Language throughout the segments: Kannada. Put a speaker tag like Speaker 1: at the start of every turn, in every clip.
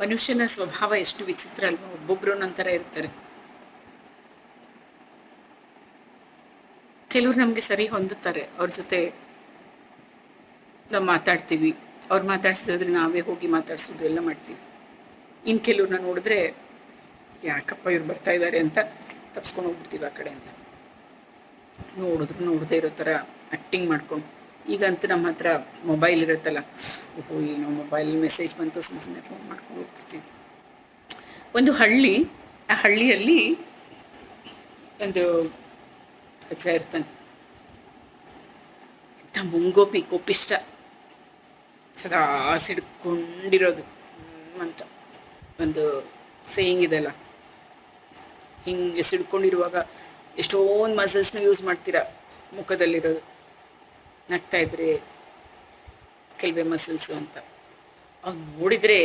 Speaker 1: ಮನುಷ್ಯನ ಸ್ವಭಾವ ಎಷ್ಟು ವಿಚಿತ್ರ ಅಲ್ವಾ, ಒಬ್ಬೊಬ್ರು ಒಂಥರ ಇರ್ತಾರೆ. ಕೆಲವ್ರು ನಮಗೆ ಸರಿ ಹೊಂದುತ್ತಾರೆ, ಅವ್ರ ಜೊತೆ ನಾವು ಮಾತಾಡ್ತೀವಿ, ಅವ್ರು ಮಾತಾಡ್ಸಿದ್ರೆ ನಾವೇ ಹೋಗಿ ಮಾತಾಡ್ಸೋದು ಎಲ್ಲ ಮಾಡ್ತೀವಿ. ಇನ್ನು ಕೆಲವ್ರನ್ನ ನೋಡಿದ್ರೆ ಯಾಕಪ್ಪ ಇವ್ರು ಬರ್ತಾ ಇದ್ದಾರೆ ಅಂತ ತಪ್ಸ್ಕೊಂಡು ಹೋಗ್ಬಿಡ್ತೀವಿ ಆ ಕಡೆ ಅಂತ. ನೋಡಿದ್ರು ನೋಡದೇ ಇರೋ ಥರ ಆ್ಯಕ್ಟಿಂಗ್ ಮಾಡ್ಕೊಂಡು. ಈಗಂತೂ ನಮ್ಮ ಹತ್ರ ಮೊಬೈಲ್ ಇರುತ್ತಲ್ಲ, ಓಹೋ ಏನೋ ಮೊಬೈಲ್ ಮೆಸೇಜ್ ಬಂತು, ಸುಮ್ಮನೆ ಫೋನ್ ಮಾಡ್ಕೊಂಡು ಹೋಗ್ಬಿಡ್ತೀವಿ. ಒಂದು ಹಳ್ಳಿ, ಆ ಹಳ್ಳಿಯಲ್ಲಿ ಒಂದು ಅಜ್ಜ ಇರ್ತಾನೆ. ಎಂಥ ಮುಂಗೋಪಿ, ಕೋಪಿಷ್ಟ, ಸದಾ ಸಿಡ್ಕೊಂಡಿರೋದು ಅಂತ ಒಂದು ಸೇಯಿಂಗ್ ಇದೆಲ್ಲ. ಹಿಂಗೆ ಸಿಡ್ಕೊಂಡಿರುವಾಗ ಎಷ್ಟೊಂದು ಮಸಲ್ಸ್ನ ಯೂಸ್ ಮಾಡ್ತೀರಾ ಮುಖದಲ್ಲಿರೋದು, ನಗ್ತಾ ಇದ್ರೆ ಕೆಲವೇ ಮಸಲ್ಸು ಅಂತ. ಅವ್ನು ನೋಡಿದರೆ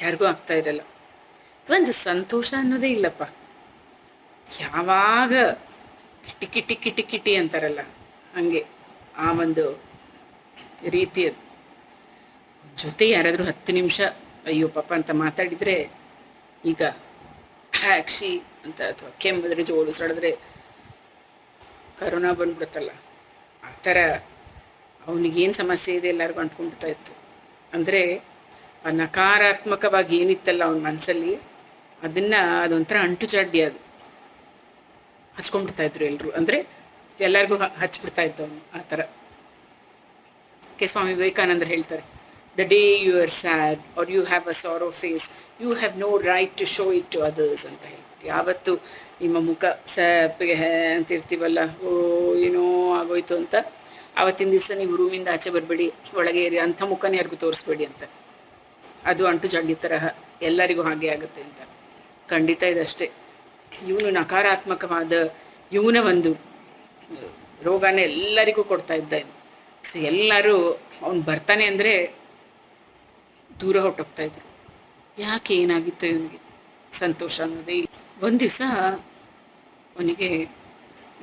Speaker 1: ಯಾರಿಗೂ ಆಗ್ತಾ ಇರಲ್ಲ. ಒಂದು ಸಂತೋಷ ಅನ್ನೋದೇ ಇಲ್ಲಪ್ಪ. ಯಾವಾಗ ಕಿಟಿ ಕಿಟಿ ಕಿಟಿ ಕಿಟಿ ಅಂತಾರಲ್ಲ ಹಾಗೆ ಆ ಒಂದು ರೀತಿಯದು. ಜೊತೆ ಯಾರಾದರೂ 10 ನಿಮಿಷ ಅಯ್ಯೋ ಪಾಪ ಅಂತ ಮಾತಾಡಿದರೆ, ಈಗ ಹ್ಯಾಕ್ಷಿ ಅಂತ ಅಥವಾ ಕೆಮ್ಮಿದ್ರೆ ಜೋರು ಸಡಿದ್ರೆ ಕರೋನಾ ಬಂದ್ಬಿಡುತ್ತಲ್ಲ, ಆ ಥರ ಅವನಿಗೇನು ಸಮಸ್ಯೆ ಇದೆ ಎಲ್ಲರಿಗೂ ಅಂಟ್ಕೊಂಡ್ಬಿಡ್ತಾ ಇತ್ತು. ಅಂದರೆ ಆ ನಕಾರಾತ್ಮಕವಾಗಿ ಏನಿತ್ತಲ್ಲ ಅವನ ಮನಸ್ಸಲ್ಲಿ, ಅದೊಂಥರ ಅಂಟು ಚಡ್ಡಿ, ಅದು ಹಚ್ಕೊಂಡ್ಬಿಡ್ತಾಯಿದ್ರು ಎಲ್ಲರೂ. ಅಂದರೆ ಎಲ್ಲರಿಗೂ ಹಚ್ಬಿಡ್ತಾ ಇತ್ತು ಅವನು ಆ ಥರ. ಸ್ವಾಮಿ ವಿವೇಕಾನಂದರು ಹೇಳ್ತಾರೆ, the day you are sad are you have a sorrow face, you have no right to show it to others ಅಂತ ಹೇಳಿ. ಯಾವತ್ತು ನಿಮ್ಮ ಮುಖ ಸಪ್ಪಗೆ ಅಂತಿರ್ತೀವಲ್ಲ, ಓ ಏನೋ ಆಗೋಯ್ತು ಅಂತ, ಆವತ್ತಿನ ದಿವಸ ನೀವು ರೂಮಿಂದ ಆಚೆ ಬರಬೇಡಿ, ಒಳಗೆ ಏರಿ, ಅಂಥ ಮುಖನೇ ಯಾರಿಗೂ ತೋರಿಸ್ಬೇಡಿ ಅಂತ. ಅದು ಅಂಟು ಜಡ್ಡಿ ತರಹ ಎಲ್ಲರಿಗೂ ಹಾಗೆ ಆಗುತ್ತೆ ಅಂತ. ಖಂಡಿತ ಇದಷ್ಟೇ. ಇವನು ನಕಾರಾತ್ಮಕವಾದ ಇವನ ಒಂದು ರೋಗನ ಎಲ್ಲರಿಗೂ ಕೊಡ್ತಾ ಇದ್ದ. ಸೊ ಎಲ್ಲರೂ ಅವನು ಬರ್ತಾನೆ ಅಂದರೆ ದೂರ ಹೊಟ್ಟೋಗ್ತಾಯಿದ್ರು. ಯಾಕೆ, ಏನಾಗಿತ್ತು ಇವನಿಗೆ? ಸಂತೋಷ ಅನ್ನೋದೇ ಇಲ್ಲ. ಒಂದು ದಿವಸ ಅವನಿಗೆ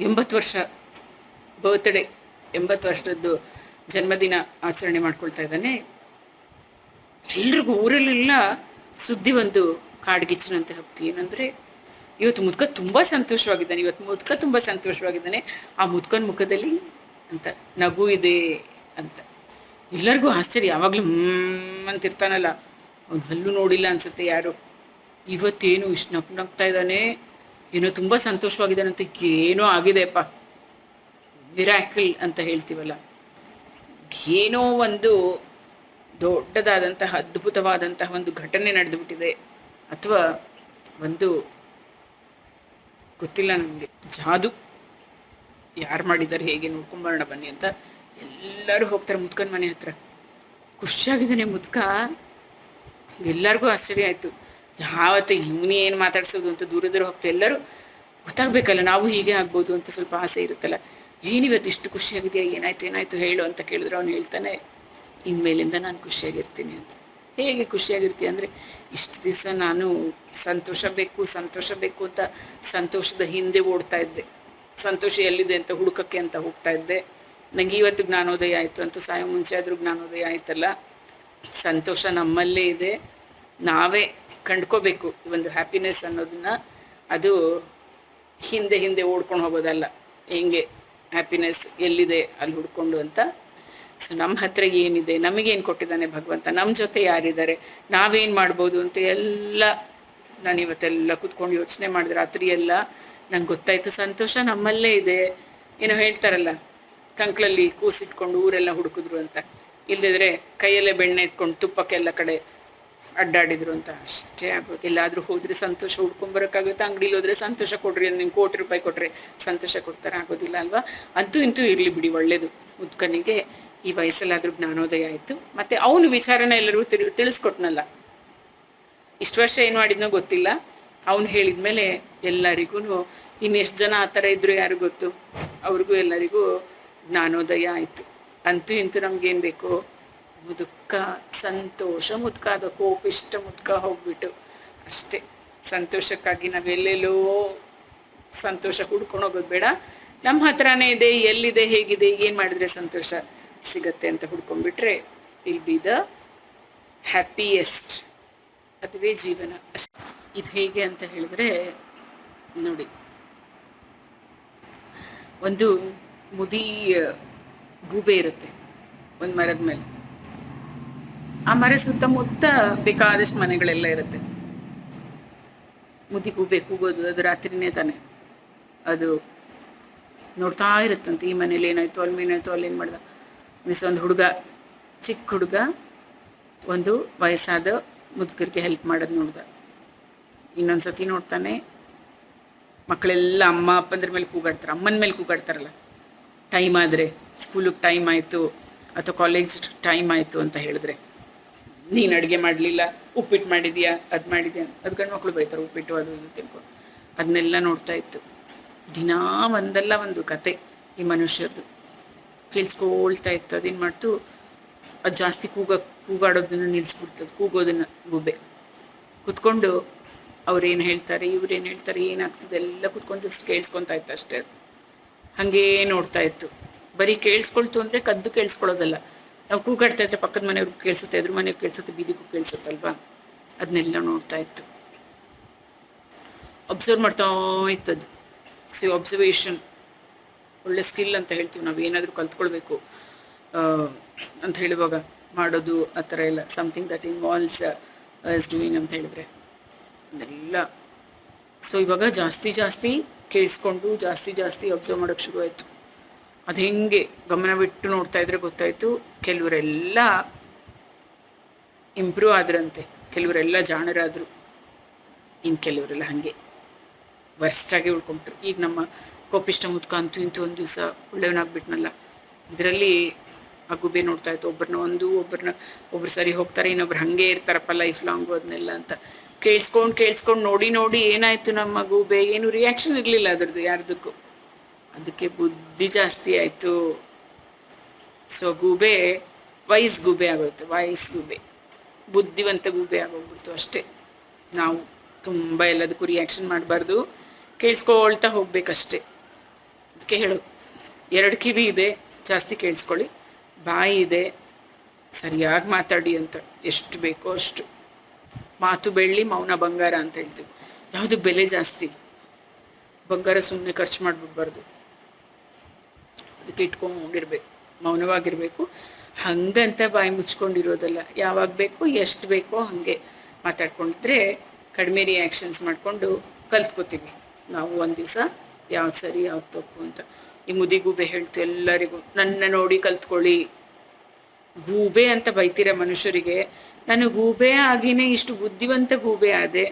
Speaker 1: 80 ವರ್ಷ ಬರ್ತ್ಡೇ, 80 ವರ್ಷದ್ದು ಜನ್ಮದಿನ ಆಚರಣೆ ಮಾಡ್ಕೊಳ್ತಾ ಇದ್ದಾನೆ. ಎಲ್ರಿಗೂ ಊರಲ್ಲೆಲ್ಲ ಸುದ್ದಿ ಒಂದು ಕಾಡ್ಗಿಚ್ಚಿನಂತೆ ಹಬ್ತು. ಏನಂದರೆ, ಇವತ್ತು ಮುದ್ಕ ತುಂಬ ಸಂತೋಷವಾಗಿದ್ದಾನೆ, ಆ ಮುದ್ಕನ ಮುಖದಲ್ಲಿ ಅಂತ ನಗು ಇದೆ ಅಂತ. ಎಲ್ಲರಿಗೂ ಆಶ್ಚರ್ಯ. ಯಾವಾಗಲೂ ಅಂತಿರ್ತಾನಲ್ಲ, ಅವ್ನು ಹಲ್ಲು ನೋಡಿಲ್ಲ ಅನ್ಸುತ್ತೆ ಯಾರು. ಇವತ್ತೇನು ಇಷ್ಟು ನಗ್ತಾ ಇದ್ದಾನೆ, ಏನೋ ತುಂಬ ಸಂತೋಷವಾಗಿದ್ದಾನಂತ. ಏನೋ ಆಗಿದೆಯಪ್ಪ, ಮಿರಾಕಲ್ ಅಂತ ಹೇಳ್ತೀವಲ್ಲ, ಏನೋ ಒಂದು ದೊಡ್ಡದಾದಂತಹ ಅದ್ಭುತವಾದಂತಹ ಒಂದು ಘಟನೆ ನಡೆದುಬಿಟ್ಟಿದೆ, ಅಥವಾ ಒಂದು ಗೊತ್ತಿಲ್ಲ ನನಗೆ, ಜಾದು ಯಾರು ಮಾಡಿದ್ದಾರೆ, ಹೇಗೆ ನೋಡ್ಕೊಂಬರೋಣ ಬನ್ನಿ ಅಂತ ಎಲ್ಲರೂ ಹೋಗ್ತಾರೆ ಮುದ್ಕನ ಮನೆ ಹತ್ರ. ಖುಷಿಯಾಗಿದ್ದಾನೆ ಮುದ್ಕ. ಎಲ್ಲರಿಗೂ ಆಶ್ಚರ್ಯ ಆಯಿತು, ಯಾವತ್ತು ಇವನೇ ಏನು ಮಾತಾಡ್ಸೋದು ಅಂತ ದೂರ ಹೋಗ್ತಾ. ಎಲ್ಲರೂ ಗೊತ್ತಾಗಬೇಕಲ್ಲ, ನಾವು ಹೀಗೆ ಆಗ್ಬೋದು ಅಂತ ಸ್ವಲ್ಪ ಆಸೆ ಇರುತ್ತಲ್ಲ. ಏನಿವತ್ತು ಇಷ್ಟು ಖುಷಿಯಾಗಿದೆಯಾ, ಏನಾಯ್ತು ಹೇಳು ಅಂತ ಕೇಳಿದ್ರೆ ಅವ್ನು ಹೇಳ್ತಾನೆ, ಇನ್ಮೇಲಿಂದ ನಾನು ಖುಷಿಯಾಗಿರ್ತೀನಿ ಅಂತ. ಹೇಗೆ ಖುಷಿಯಾಗಿರ್ತೀಯ ಅಂದರೆ, ಇಷ್ಟು ದಿವಸ ನಾನು ಸಂತೋಷ ಬೇಕು ಅಂತ ಸಂತೋಷದ ಹಿಂದೆ ಓಡ್ತಾ ಇದ್ದೆ, ಸಂತೋಷ ಎಲ್ಲಿದೆ ಅಂತ ಹುಡುಕಕ್ಕೆ ಅಂತ ಹೋಗ್ತಾ ಇದ್ದೆ. ನನಗೆ ಇವತ್ತು ಜ್ಞಾನೋದಯ ಆಯಿತು, ಅಂತೂ ಸಾಯೋ ಮುಂಚೆ ಆದರೂ ಜ್ಞಾನೋದಯ ಆಯ್ತಲ್ಲ. ಸಂತೋಷ ನಮ್ಮಲ್ಲೇ ಇದೆ, ನಾವೇ ಕಂಡ್ಕೋಬೇಕು ಈ ಒಂದು ಹ್ಯಾಪಿನೆಸ್ ಅನ್ನೋದನ್ನ. ಅದು ಹಿಂದೆ ಓಡ್ಕೊಂಡು ಹೋಗೋದಲ್ಲ, ಹೆಂಗೆ ಹ್ಯಾಪಿನೆಸ್ ಎಲ್ಲಿದೆ ಅಲ್ಲಿ ಹುಡ್ಕೊಂಡು ಅಂತ. ಸೊ ನಮ್ಮ ಹತ್ರ ಏನಿದೆ, ನಮಗೇನು ಕೊಟ್ಟಿದ್ದಾನೆ ಭಗವಂತ, ನಮ್ಮ ಜೊತೆ ಯಾರಿದ್ದಾರೆ, ನಾವೇನು ಮಾಡ್ಬೋದು ಅಂತ ಎಲ್ಲ ನಾನು ಇವತ್ತೆಲ್ಲ ಕೂತ್ಕೊಂಡು ಯೋಚನೆ ಮಾಡಿದೆ ರಾತ್ರಿ ಎಲ್ಲ. ನಂಗೆ ಗೊತ್ತಾಯಿತು, ಸಂತೋಷ ನಮ್ಮಲ್ಲೇ ಇದೆ. ಏನೋ ಹೇಳ್ತಾರಲ್ಲ, ಕಂಕ್ಳಲ್ಲಿ ಕೂಸಿಟ್ಕೊಂಡು ಊರೆಲ್ಲ ಹುಡುಕಿದ್ರು ಅಂತ, ಇಲ್ಲದಿದ್ರೆ ಕೈಯಲ್ಲೇ ಬೆಣ್ಣೆ ಇಟ್ಕೊಂಡು ತುಪ್ಪಕ್ಕೆಲ್ಲ ಕಡೆ ಅಡ್ಡಾಡಿದ್ರು ಅಂತ. ಅಷ್ಟೇ ಆಗೋದು. ಎಲ್ಲಾದರೂ ಹೋದರೆ ಸಂತೋಷ ಹುಡ್ಕೊಂಬರೋಕ್ಕಾಗುತ್ತೆ, ಅಂಗಡಿಲಿ ಹೋದರೆ ಸಂತೋಷ ಕೊಡ್ರಿ ಅಂತ ನಿಮ್ಗೆ ₹1,00,00,000 ಕೊಟ್ಟರೆ ಸಂತೋಷ ಕೊಡ್ತಾರೆ, ಆಗೋದಿಲ್ಲ ಅಲ್ವಾ. ಅಂತೂ ಇಂತೂ ಇರಲಿ ಬಿಡಿ, ಒಳ್ಳೇದು. ಮುದ್ಕನಿಗೆ ಈ ವಯಸ್ಸಲ್ಲಾದರೂ ಜ್ಞಾನೋದಯ ಆಯಿತು. ಮತ್ತು ಅವನು ವಿಚಾರನ ಎಲ್ಲರೂ ತಿಳಿಸ್ಕೊಟ್ನಲ್ಲ. ಇಷ್ಟು ವರ್ಷ ಏನು ಮಾಡಿದ್ನೋ ಗೊತ್ತಿಲ್ಲ, ಅವನು ಹೇಳಿದ್ಮೇಲೆ ಎಲ್ಲರಿಗೂ, ಇನ್ನೆಷ್ಟು ಜನ ಆ ಥರ ಇದ್ದರು ಯಾರು ಗೊತ್ತು, ಅವ್ರಿಗೂ ಎಲ್ಲರಿಗೂ ಜ್ಞಾನೋದಯ ಆಯಿತು. ಅಂತೂ ಇಂತೂ ನಮಗೇನು ಬೇಕು, ಮುದುಕ ಸಂತೋಷ ಮುದುಕ, ಅದು ಕೋಪಿಷ್ಟ ಮುದುಕ ಹೋಗ್ಬಿಟ್ಟು ಅಷ್ಟೇ. ಸಂತೋಷಕ್ಕಾಗಿ ನಾವೆಲ್ಲೆಲ್ಲೋ ಸಂತೋಷ ಹುಡ್ಕೊಂಡು ಹೋಗೋದು ಬೇಡ, ನಮ್ಮ ಹತ್ರನೇ ಇದೆ, ಎಲ್ಲಿದೆ, ಹೇಗಿದೆ, ಏನು ಮಾಡಿದ್ರೆ ಸಂತೋಷ ಸಿಗತ್ತೆ ಅಂತ ಹುಡ್ಕೊಂಡ್ಬಿಟ್ರೆ ವಿಲ್ ಬಿ ದ ಹ್ಯಾಪಿಯೆಸ್ಟ್ ಅದುವೇ ಜೀವನ ಅಷ್ಟೆ. ಇದು ಹೇಗೆ ಅಂತ ಹೇಳಿದ್ರೆ ನೋಡಿ, ಒಂದು ಮುದಿ ಗೂಬೆ ಇರುತ್ತೆ ಒಂದು ಮರದ ಮೇಲೆ. ಆ ಮರ ಸುತ್ತಮುತ್ತ ಬೇಕಾದಷ್ಟು ಮನೆಗಳೆಲ್ಲ ಇರುತ್ತೆ. ಮುದಿ ಗೂಬೆ ಕೂಗೋದು, ಅದು ರಾತ್ರಿನೇ ತಾನೆ. ಅದು ನೋಡ್ತಾ ಇರುತ್ತಂತೆ, ಈ ಮನೇಲಿ ಏನಾಯ್ತು, ಅಲ್ಲಿ ಏನಾಯ್ತು, ಅಲ್ಲಿ ಏನು ಮಾಡ್ದ. ಒಂದು ಹುಡುಗ, ಚಿಕ್ಕ ಹುಡುಗ ಒಂದು ವಯಸ್ಸಾದ ಮುದುಕರಿಗೆ ಹೆಲ್ಪ್ ಮಾಡೋದು ನೋಡ್ದ. ಇನ್ನೊಂದು ಸತಿ ನೋಡ್ತಾನೆ, ಮಕ್ಕಳೆಲ್ಲ ಅಮ್ಮ ಅಪ್ಪಂದ್ರ ಮೇಲೆ ಕೂಗಾಡ್ತಾರೆ, ಅಮ್ಮನ ಮೇಲೆ ಕೂಗಾಡ್ತಾರಲ್ಲ. ಟೈಮ್ ಆದರೆ, ಸ್ಕೂಲಿಗೆ ಟೈಮ್ ಆಯಿತು ಅಥವಾ ಕಾಲೇಜ್ ಟೈಮ್ ಆಯಿತು ಅಂತ ಹೇಳಿದ್ರೆ, ನೀನು ಅಡುಗೆ ಮಾಡಲಿಲ್ಲ, ಉಪ್ಪಿಟ್ಟು ಮಾಡಿದ್ಯಾ, ಅದು ಮಾಡಿದ್ಯಾ, ಅದು ಗಂಡು ಮಕ್ಕಳು ಬೈತಾರೆ, ಉಪ್ಪಿಟ್ಟು ಅದು ಇದು ತಿಳ್ಕೊಂಡು. ಅದನ್ನೆಲ್ಲ ನೋಡ್ತಾ ಇತ್ತು. ದಿನಾ ಒಂದಲ್ಲ ಒಂದು ಕತೆ ಈ ಮನುಷ್ಯರದು ಕೇಳಿಸ್ಕೊಳ್ತಾ ಇತ್ತು. ಅದೇನು ಮಾಡ್ತು, ಅದು ಜಾಸ್ತಿ ಕೂಗಾಡೋದನ್ನು ನಿಲ್ಲಿಸ್ಬಿಡ್ತದೆ, ಕೂಗೋದನ್ನು ಗೂಬೆ. ಕುತ್ಕೊಂಡು ಅವ್ರೇನು ಹೇಳ್ತಾರೆ, ಇವ್ರೇನು ಹೇಳ್ತಾರೆ, ಏನಾಗ್ತದೆ ಎಲ್ಲ ಕುತ್ಕೊಂಡು ಜಸ್ಟ್ ಕೇಳಿಸ್ಕೊತಾ ಇತ್ತು ಅಷ್ಟೇ. ಹಾಗೇ ನೋಡ್ತಾ ಇತ್ತು. ಬರೀ ಕೇಳಿಸ್ಕೊಳ್ತು ಅಂದರೆ ಕದ್ದು ಕೇಳಿಸ್ಕೊಳ್ಳೋದಲ್ಲ. ನಾವು ಕೂಗಾಡ್ತಾ ಇದ್ರೆ ಪಕ್ಕದ ಮನೆಯವ್ರಿಗೆ ಕೇಳಿಸುತ್ತೆ, ಎದುರು ಮನೆಯವ್ರಿಗೆ ಕೇಳಿಸುತ್ತೆ, ಬೀದಿಗೂ ಕೇಳಿಸುತ್ತಲ್ವಾ. ಅದನ್ನೆಲ್ಲ ನೋಡ್ತಾ ಇತ್ತು, ಅಬ್ಸರ್ವ್ ಮಾಡ್ತಾ ಇತ್ತದು. ಸೊ ಅಬ್ಸರ್ವೇಷನ್ ಒಳ್ಳೆ ಸ್ಕಿಲ್ ಅಂತ ಹೇಳ್ತೀವಿ ನಾವು. ಏನಾದರೂ ಕಲ್ತ್ಕೊಳ್ಬೇಕು ಅಂತ ಹೇಳುವಾಗ ಮಾಡೋದು ಆ ಥರ ಎಲ್ಲ, something that involves is doing ಅಂತ ಹೇಳಿದ್ರೆ ಎಲ್ಲ. ಸೊ ಇವಾಗ ಜಾಸ್ತಿ ಕೇಳಿಸ್ಕೊಂಡು ಜಾಸ್ತಿ ಅಬ್ಸರ್ವ್ ಮಾಡೋಕ್ಕೆ ಶುರುವಾಯಿತು. ಅದು ಹೆಂಗೆ ಗಮನವಿಟ್ಟು ನೋಡ್ತಾ ಇದ್ರೆ ಗೊತ್ತಾಯಿತು, ಕೆಲವರೆಲ್ಲ ಇಂಪ್ರೂವ್ ಆದ್ರಂತೆ, ಕೆಲವರೆಲ್ಲ ಜಾಣರಾದರು, ಇನ್ನು ಕೆಲವರೆಲ್ಲ ಹಾಗೆ ವರ್ಸ್ಟಾಗಿ ಉಳ್ಕೊಂಬಿಟ್ರು. ಈಗ ನಮ್ಮ ಕೋಪಿಷ್ಟ ಮುದ್ಕ ಅಂತೂ ಇಂತೂ ಒಂದು ದಿವಸ ಒಳ್ಳೆಯವನಾಗ್ಬಿಟ್ನಲ್ಲ. ಇದರಲ್ಲಿ ಆ ಗುಬೆ ನೋಡ್ತಾ ಇತ್ತು, ಒಬ್ಬರು ಸರಿ ಹೋಗ್ತಾರೆ, ಇನ್ನೊಬ್ರು ಹಾಗೆ ಇರ್ತಾರಪ್ಪ ಲೈಫ್ ಲಾಂಗು ಅದನ್ನೆಲ್ಲ ಅಂತ ಕೇಳಿಸ್ಕೊಂಡು ನೋಡಿ ಏನಾಯಿತು ನಮ್ಮ ಗೂಬೆ, ಏನು ರಿಯಾಕ್ಷನ್ ಇರಲಿಲ್ಲ ಅದರದ್ದು ಯಾರ್ದಕ್ಕೂ. ಅದಕ್ಕೆ ಬುದ್ಧಿ ಜಾಸ್ತಿ ಆಯಿತು. ಸೊ ಗೂಬೆ ವೈಸ್ ಗೂಬೆ ಆಗೋಯ್ತು, ಬುದ್ಧಿವಂತ ಗೂಬೆ ಆಗೋಗ್ಬಿಡ್ತು ಅಷ್ಟೇ. ನಾವು ತುಂಬ ಎಲ್ಲದಕ್ಕೂ ರಿಯಾಕ್ಷನ್ ಮಾಡಬಾರ್ದು, ಕೇಳಿಸ್ಕೊಳ್ತಾ ಹೋಗ್ಬೇಕಷ್ಟೆ. ಅದಕ್ಕೆ ಹೇಳೋದು, 2 ಕಿವಿ ಇದೆ, ಜಾಸ್ತಿ ಕೇಳಿಸ್ಕೊಳ್ಳಿ, ಬಾಯಿ ಇದೆ, ಸರಿಯಾಗಿ ಮಾತಾಡಿ ಅಂತ. ಎಷ್ಟು ಬೇಕೋ ಅಷ್ಟು. ಮಾತು ಬೆಳ್ಳಿ, ಮೌನ ಬಂಗಾರ ಅಂತ ಹೇಳ್ತೀವಿ. ಯಾವುದಕ್ಕೆ ಬೆಲೆ ಜಾಸ್ತಿ, ಬಂಗಾರ ಸುಮ್ಮನೆ ಖರ್ಚು ಮಾಡಿಬಿಡ್ಬಾರ್ದು, ಅದಕ್ಕೆ ಇಟ್ಕೊಂಡಿರ್ಬೇಕು, ಮೌನವಾಗಿರಬೇಕು. ಹಂಗಂತ ಬಾಯಿ ಮುಚ್ಕೊಂಡಿರೋದಲ್ಲ, ಯಾವಾಗ ಬೇಕೋ ಎಷ್ಟು ಬೇಕೋ ಹಾಗೆ ಮಾತಾಡ್ಕೊಂಡಿದ್ರೆ ಕಡಿಮೆ ರಿಯಾಕ್ಷನ್ಸ್ ಮಾಡಿಕೊಂಡು ಕಲ್ತ್ಕೋತೀವಿ ನಾವು ಒಂದು ದಿವಸ ಯಾವ್ದು ಸರಿ ಯಾವ್ದು ತಪ್ಪು ಅಂತ. ಈ ಮುದಿ ಗೂಬೆ ಹೇಳ್ತು ಎಲ್ಲರಿಗೂ, ನನ್ನ ನೋಡಿ ಕಲ್ತ್ಕೊಳ್ಳಿ. ಗೂಬೆ ಅಂತ ಬೈತೀರ ಮನುಷ್ಯರಿಗೆ, ನಾನು ಗೂಬೆ ಆಗಿನೇ ಇಷ್ಟು ಬುದ್ಧಿವಂತ ಗೂಬೆ ಆದೆ.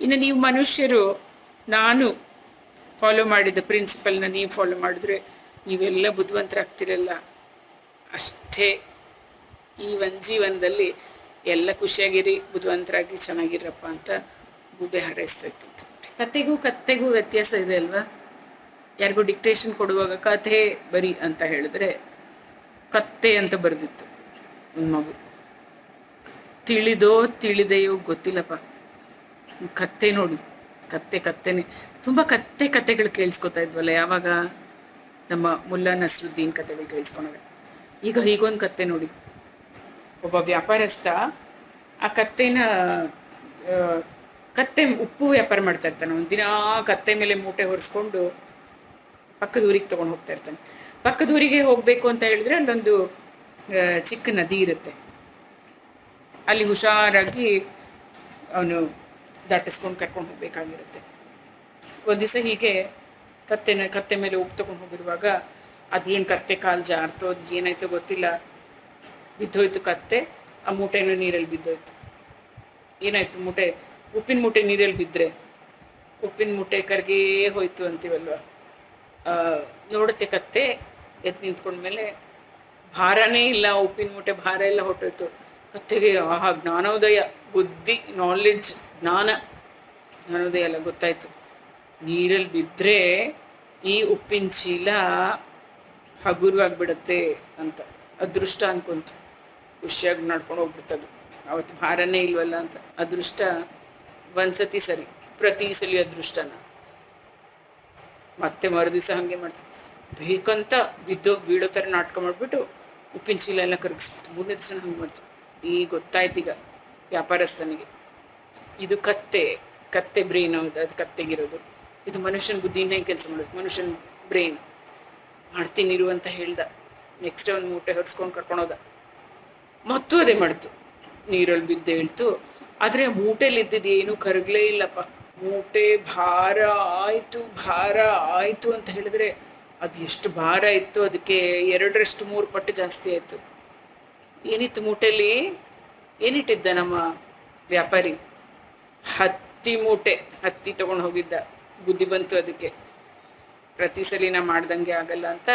Speaker 1: ಇನ್ನು ನೀವು ಮನುಷ್ಯರು, ನಾನು ಫಾಲೋ ಮಾಡಿದ ಪ್ರಿನ್ಸಿಪಲ್ನ ನೀವು ಫಾಲೋ ಮಾಡಿದ್ರೆ ನೀವೆಲ್ಲ ಬುದ್ಧಿವಂತರಾಗ್ತಿರಲ್ಲ ಅಷ್ಟೇ. ಈ ಒಂದು ಜೀವನದಲ್ಲಿ ಎಲ್ಲ ಖುಷಿಯಾಗಿರಿ, ಬುದ್ಧಿವಂತರಾಗಿ ಚೆನ್ನಾಗಿರಪ್ಪ ಅಂತ ಗೂಬೆ ಹಾರೈಸ್ತಾ ಇತ್ತು. ಕತೆಗೂ ವ್ಯತ್ಯಾಸ ಇದೆ ಅಲ್ವಾ. ಯಾರಿಗೂ ಡಿಕ್ಟೇಷನ್ ಕೊಡುವಾಗ ಕಥೆ ಬರಿ ಅಂತ ಹೇಳಿದ್ರೆ ಕತ್ತೆ ಅಂತ ಬರೆದಿತ್ತು ಒಂದು ಮಗು. ತಿಳಿದೆಯೋ ಗೊತ್ತಿಲ್ಲಪ್ಪ, ಕತ್ತೆ ನೋಡಿ, ಕತ್ತೆನೇ ತುಂಬ ಕತೆಗಳು ಕೇಳಿಸ್ಕೊತಾ ಇದ್ವಲ್ಲ ಯಾವಾಗ, ನಮ್ಮ ಮುಲ್ಲಾ ನಸ್ರುದ್ದೀನ್ ಕತೆಗಳು ಕೇಳಿಸ್ಕೊಂಡಾಗ. ಈಗ ಹೀಗೊಂದು ಕತ್ತೆ ನೋಡಿ, ಒಬ್ಬ ವ್ಯಾಪಾರಸ್ಥ ಆ ಕತ್ತೆ ಉಪ್ಪು ವ್ಯಾಪಾರ ಮಾಡ್ತಾ ಇರ್ತಾನೆ. ಒಂದಿನ ಕತ್ತೆ ಮೇಲೆ ಮೂಟೆ ಹೊರಿಸ್ಕೊಂಡು ಪಕ್ಕದ ಊರಿಗೆ ತೊಗೊಂಡು ಹೋಗ್ತಾ ಇರ್ತಾನೆ. ಪಕ್ಕದ ಊರಿಗೆ ಹೋಗಬೇಕು ಅಂತ ಹೇಳಿದ್ರೆ ಅಲ್ಲೊಂದು ಚಿಕ್ಕ ನದಿ ಇರುತ್ತೆ, ಅಲ್ಲಿ ಹುಷಾರಾಗಿ ಅವನು ದಾಟಿಸ್ಕೊಂಡು ಕರ್ಕೊಂಡು ಹೋಗ್ಬೇಕಾಗಿರುತ್ತೆ. ಒಂದು ದಿವಸ ಹೀಗೆ ಕತ್ತೆ ಮೇಲೆ ಉಪ್ಪು ತೊಗೊಂಡು ಹೋಗಿರುವಾಗ ಅದೇನು ಕತ್ತೆ ಕಾಲು ಜಾರ್ತೋ ಅದು ಏನಾಯ್ತೋ ಗೊತ್ತಿಲ್ಲ, ಬಿದ್ದೋಯ್ತು ಕತ್ತೆ. ಆ ಮೂಟೆನೂ ನೀರಲ್ಲಿ ಬಿದ್ದೋಯ್ತು. ಏನಾಯ್ತು, ಉಪ್ಪಿನ ಮೂಟೆ ನೀರಲ್ಲಿ ಬಿದ್ದರೆ ಉಪ್ಪಿನ ಮೂಟೆ ಕರ್ಗೇ ಹೋಯ್ತು ಅಂತೀವಲ್ವ. ನೋಡುತ್ತೆ ಕತ್ತೆ, ಎದ್ದು ನಿಂತ್ಕೊಂಡ್ಮೇಲೆ ಭಾರನೇ ಇಲ್ಲ, ಉಪ್ಪಿನ ಮೂಟೆ ಭಾರ ಎಲ್ಲ ಹೊಟ್ಟೋಯ್ತು. ಕತ್ತೆಗೆ ಆಹಾ ಜ್ಞಾನೋದಯ, ಬುದ್ಧಿ, ನಾಲೆಡ್ಜ್, ಜ್ಞಾನೋದಯ ಎಲ್ಲ ಗೊತ್ತಾಯ್ತು. ನೀರಲ್ಲಿ ಬಿದ್ದರೆ ಈ ಉಪ್ಪಿನ ಚೀಲ ಹಗುರವಾಗಿಬಿಡತ್ತೆ ಅಂತ ಅದೃಷ್ಟ ಅನ್ಕೊಂತು. ಖುಷಿಯಾಗಿ ನಡ್ಕೊಂಡು ಹೋಗ್ಬಿಡ್ತದು, ಅವತ್ತು ಭಾರನೇ ಇಲ್ವಲ್ಲ ಅಂತ. ಅದೃಷ್ಟ ಒಂದ್ಸತಿ ಸರಿ, ಪ್ರತಿ ಸಲ ಅದೃಷ್ಟನ. ಮತ್ತೆ ಮರುದಿವಸ ಹಾಗೆ ಮಾಡ್ತೀವಿ, ಬೇಕಂತ ಬೀಳೋ ಥರ ನಾಟಕ ಮಾಡಿಬಿಟ್ಟು ಉಪ್ಪಿನ ಚೀಲ ಎಲ್ಲ ಕರಗಿಸ್ಬಿಡ್ತು. 3ನೇ ದಿವಸ ಹಂಗೆ ಮಾಡ್ತೀವಿ. ಈಗ ಗೊತ್ತಾಯ್ತು ಈಗ ವ್ಯಾಪಾರಸ್ಥನಿಗೆ ಇದು ಕತ್ತೆ, ಕತ್ತೆ ಬ್ರೈನ್, ಹೌದು ಅದು ಕತ್ತೆಗಿರೋದು. ಇದು ಮನುಷ್ಯನ ಬುದ್ಧಿನೇ ಕೆಲಸ ಮಾಡೋದು, ಮನುಷ್ಯನ ಬ್ರೈನ್. ಮಾಡ್ತೀನಿರು ಅಂತ ಹೇಳ್ದ. ನೆಕ್ಸ್ಟ್ ಒಂದು ಮೂಟೆ ಹೊರಿಸ್ಕೊಂಡು ಕರ್ಕೊಳೋದ. ಮತ್ತು ಅದೇ ಮಾಡ್ತು, ನೀರಲ್ಲಿ ಬಿದ್ದು ಹೇಳ್ತು. ಆದರೆ ಮೂಟೆಲಿ ಇದ್ದಿದ್ದು ಏನು ಕರಗಲೇ ಇಲ್ಲಪ್ಪ. ಮೂಟೆ ಭಾರ ಆಯಿತು, ಭಾರ ಆಯಿತು ಅಂತ ಹೇಳಿದ್ರೆ ಅದು ಎಷ್ಟು ಭಾರ ಇತ್ತು, ಅದಕ್ಕೆ 2-3 ಪಟ್ಟು ಜಾಸ್ತಿ ಆಯಿತು. ಏನಿತ್ತು ಮೂಟೆಲಿ? ಏನಿಟ್ಟಿದ್ದ ನಮ್ಮ ವ್ಯಾಪಾರಿ? ಹತ್ತಿ ಮೂಟೆ, ಹತ್ತಿ ತಗೊಂಡು ಹೋಗಿದ್ದ. ಬುದ್ಧಿ ಬಂತು ಅದಕ್ಕೆ, ಪ್ರತಿ ಸಲಿನ ಮಾಡ್ದಂಗೆ ಆಗಲ್ಲ ಅಂತ.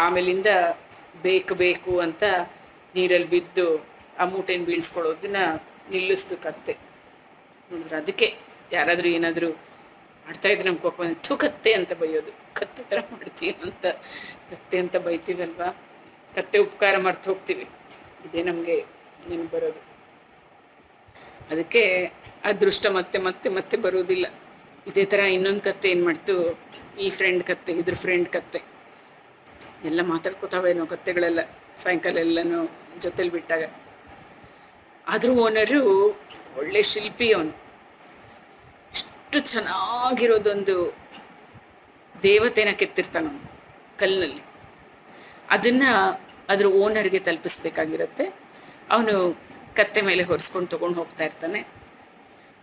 Speaker 1: ಆಮೇಲಿಂದ ಬೇಕು ಅಂತ ನೀರಲ್ಲಿ ಬಿದ್ದು ಆ ಮೂಟೆನ ಬೀಳ್ಸ್ಕೊಳ್ಳೋದನ್ನ ನಿಲ್ಲಿಸ್ತು ಕತ್ತೆ. ನೋಡಿದ್ರೆ ಅದಕ್ಕೆ ಯಾರಾದರೂ ಏನಾದರೂ ಮಾಡ್ತಾಯಿದ್ರೆ ನಮ್ಗೆ ಕೋಪ ಬಂದು ಕತ್ತೆ ಅಂತ ಬೈಯೋದು. ಕತ್ತೆ ಥರ ಮಾಡ್ತೀವಿ ಅಂತ ಕತ್ತೆ ಅಂತ ಬೈತೀವಲ್ವಾ, ಕತ್ತೆ ಉಪಕಾರ ಮರ್ತು ಹೋಗ್ತೀವಿ. ಇದೇ ನಮಗೆ ನೆನಪು ಬರೋದು. ಅದಕ್ಕೆ ಅದೃಷ್ಟ ಮತ್ತೆ ಮತ್ತೆ ಮತ್ತೆ ಬರೋದಿಲ್ಲ. ಇದೇ ಥರ ಇನ್ನೊಂದು ಕತ್ತೆ ಏನು ಮಾಡ್ತು, ಈ ಫ್ರೆಂಡ್ ಕತ್ತೆ, ಇದ್ರ ಫ್ರೆಂಡ್ ಕತ್ತೆ ಎಲ್ಲ ಮಾತಾಡ್ಕೋತಾವೇನೋ ಕತ್ತೆಗಳೆಲ್ಲ, ಸಾಯಂಕಾಲ ಎಲ್ಲನೂ ಜೊತೆಲಿ ಬಿಟ್ಟಾಗ. ಆದರೂ ಓನರು ಒಳ್ಳೆ ಶಿಲ್ಪಿ ಅವನು. ಇಷ್ಟು ಚೆನ್ನಾಗಿರೋದೊಂದು ದೇವತೆನ ಕೆತ್ತಿರ್ತಾನ ಕಲ್ಲಿನಲ್ಲಿ. ಅದನ್ನು ಅದ್ರ ಓನರ್ಗೆ ತಲುಪಿಸ್ಬೇಕಾಗಿರುತ್ತೆ. ಅವನು ಕತ್ತೆ ಮೇಲೆ ಹೊರಿಸ್ಕೊಂಡು ತೊಗೊಂಡು ಹೋಗ್ತಾ ಇರ್ತಾನೆ.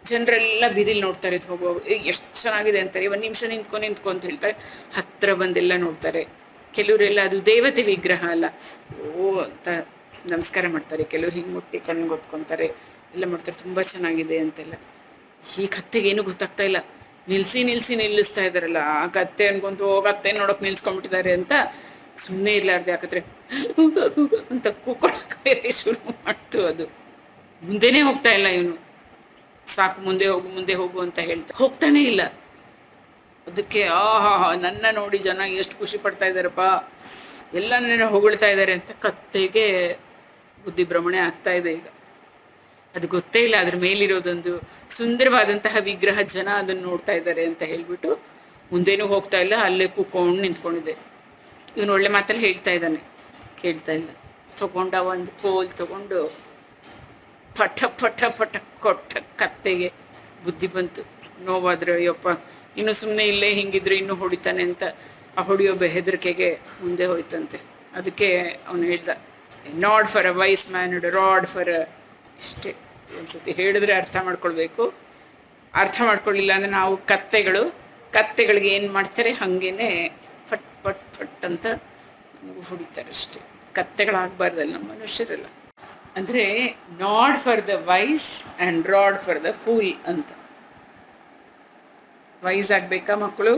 Speaker 1: ಜನರೆಲ್ಲ ಬೀದಿಲಿ ನೋಡ್ತಾರೆ, ಇದು ಹೋಗೋ ಎಷ್ಟು ಚೆನ್ನಾಗಿದೆ ಅಂತಾರೆ. 1 ನಿಮಿಷ ನಿಂತ್ಕೊ ಅಂತ ಹೇಳ್ತಾರೆ. ಹತ್ತಿರ ಬಂದೆಲ್ಲ ನೋಡ್ತಾರೆ. ಕೆಲವರೆಲ್ಲ ಅದು ದೇವತೆ ವಿಗ್ರಹ ಅಲ್ಲ ಓ ಅಂತ ನಮಸ್ಕಾರ ಮಾಡ್ತಾರೆ. ಕೆಲವ್ರು ಹಿಂಗೆ ಮುಟ್ಟಿ ಕಣ್ಣು ಗೊತ್ಕೊತಾರೆ, ಎಲ್ಲ ಮಾಡ್ತಾರೆ, ತುಂಬ ಚೆನ್ನಾಗಿದೆ ಅಂತೆಲ್ಲ. ಈ ಕತ್ತೆಗೇನು ಗೊತ್ತಾಗ್ತಾ ಇಲ್ಲ. ನಿಲ್ಲಿಸ್ತಾ ಇದ್ದಾರಲ್ಲ ಆ ಕತ್ತೆ ಅನ್ಕೊಂತು, ಕತ್ತೆ ನೋಡೋಕೆ ನಿಲ್ಸ್ಕೊಂಡ್ಬಿಟ್ಟಿದ್ದಾರೆ ಅಂತ ಸುಮ್ಮನೆ ಇರ್ಲಾರ್ದು. ಯಾಕಂದ್ರೆ ಅಂತ ಕೂಕೊಳಕ್ಕೆ ಬೇರೆ ಶುರು ಮಾಡ್ತು. ಅದು ಮುಂದೆನೇ ಹೋಗ್ತಾ ಇಲ್ಲ. ಇವನು ಸಾಕು, ಮುಂದೆ ಹೋಗು ಅಂತ ಹೋಗ್ತಾನೆ ಇಲ್ಲ. ಅದಕ್ಕೆ ನನ್ನ ನೋಡಿ ಜನ ಎಷ್ಟು ಖುಷಿ ಪಡ್ತಾ ಇದ್ದಾರಪ್ಪ, ಎಲ್ಲ ನನ್ನ ಹೊಗಳ್ತಾ ಇದ್ದಾರೆ ಅಂತ ಕತ್ತೆಗೆ ಬುದ್ಧಿ ಭ್ರಮಣೆ ಆಗ್ತಾ ಇದೆ ಈಗ. ಅದು ಗೊತ್ತೇ ಇಲ್ಲ ಅದ್ರ ಮೇಲಿರೋದೊಂದು ಸುಂದರವಾದಂತಹ ವಿಗ್ರಹ, ಜನ ಅದನ್ನು ನೋಡ್ತಾ ಇದ್ದಾರೆ ಅಂತ ಹೇಳ್ಬಿಟ್ಟು ಮುಂದೇನೂ ಹೋಗ್ತಾ ಇಲ್ಲ, ಅಲ್ಲೇ ಕೂತ್ಕೊಂಡು ನಿಂತ್ಕೊಂಡಿದೆ. ಇವನು ಒಳ್ಳೆ ಮಾತಲ್ಲಿ ಹೇಳ್ತಾ ಇದ್ದಾನೆ, ಕೇಳ್ತಾ ಇಲ್ಲ. ತಗೊಂಡ ಒಂದು ಕೋಲ್ ತಗೊಂಡು ಪಟ ಪಟ ಪಟ ಕೊಟ್ಟ. ಕತ್ತೆಗೆ ಬುದ್ಧಿ ಬಂತು. ನೋವಾದ್ರೆ ಅಯ್ಯಪ್ಪ ಇನ್ನು ಸುಮ್ಮನೆ ಇಲ್ಲೇ ಹಿಂಗಿದ್ರೆ ಇನ್ನೂ ಹೊಡಿತಾನೆ ಅಂತ ಆ ಹೊಡೆಯೋ ಹೆದರಿಕೆಗೆ ಮುಂದೆ ಹೋಯ್ತಂತೆ. ಅದಕ್ಕೆ ಅವನು ಹೇಳ್ದ, nod for a wise man rod for a. ಇಷ್ಟೇ, ಒಂದ್ಸತಿ ಹೇಳಿದ್ರೆ ಅರ್ಥ ಮಾಡ್ಕೊಳ್ಬೇಕು. ಅರ್ಥ ಮಾಡ್ಕೊಳ್ಳಿಲ್ಲ ಅಂದರೆ ನಾವು ಕತ್ತೆಗಳಿಗೆ ಏನು ಮಾಡ್ತಾರೆ ಹಾಗೇನೆ ಫಟ್ ಫಟ್ ಫಟ್ ಅಂತ ಹೊಡಿತಾರೆ ಅಷ್ಟೇ. ಕತ್ತೆಗಳಾಗಬಾರ್ದಲ್ಲ ನಮ್ಮ ಮನುಷ್ಯರೆಲ್ಲ. ಅಂದರೆ nod for the wise and rod for the fool ಅಂತ. ವೈಸ್ ಆಗಬೇಕಾ ಮಕ್ಕಳು,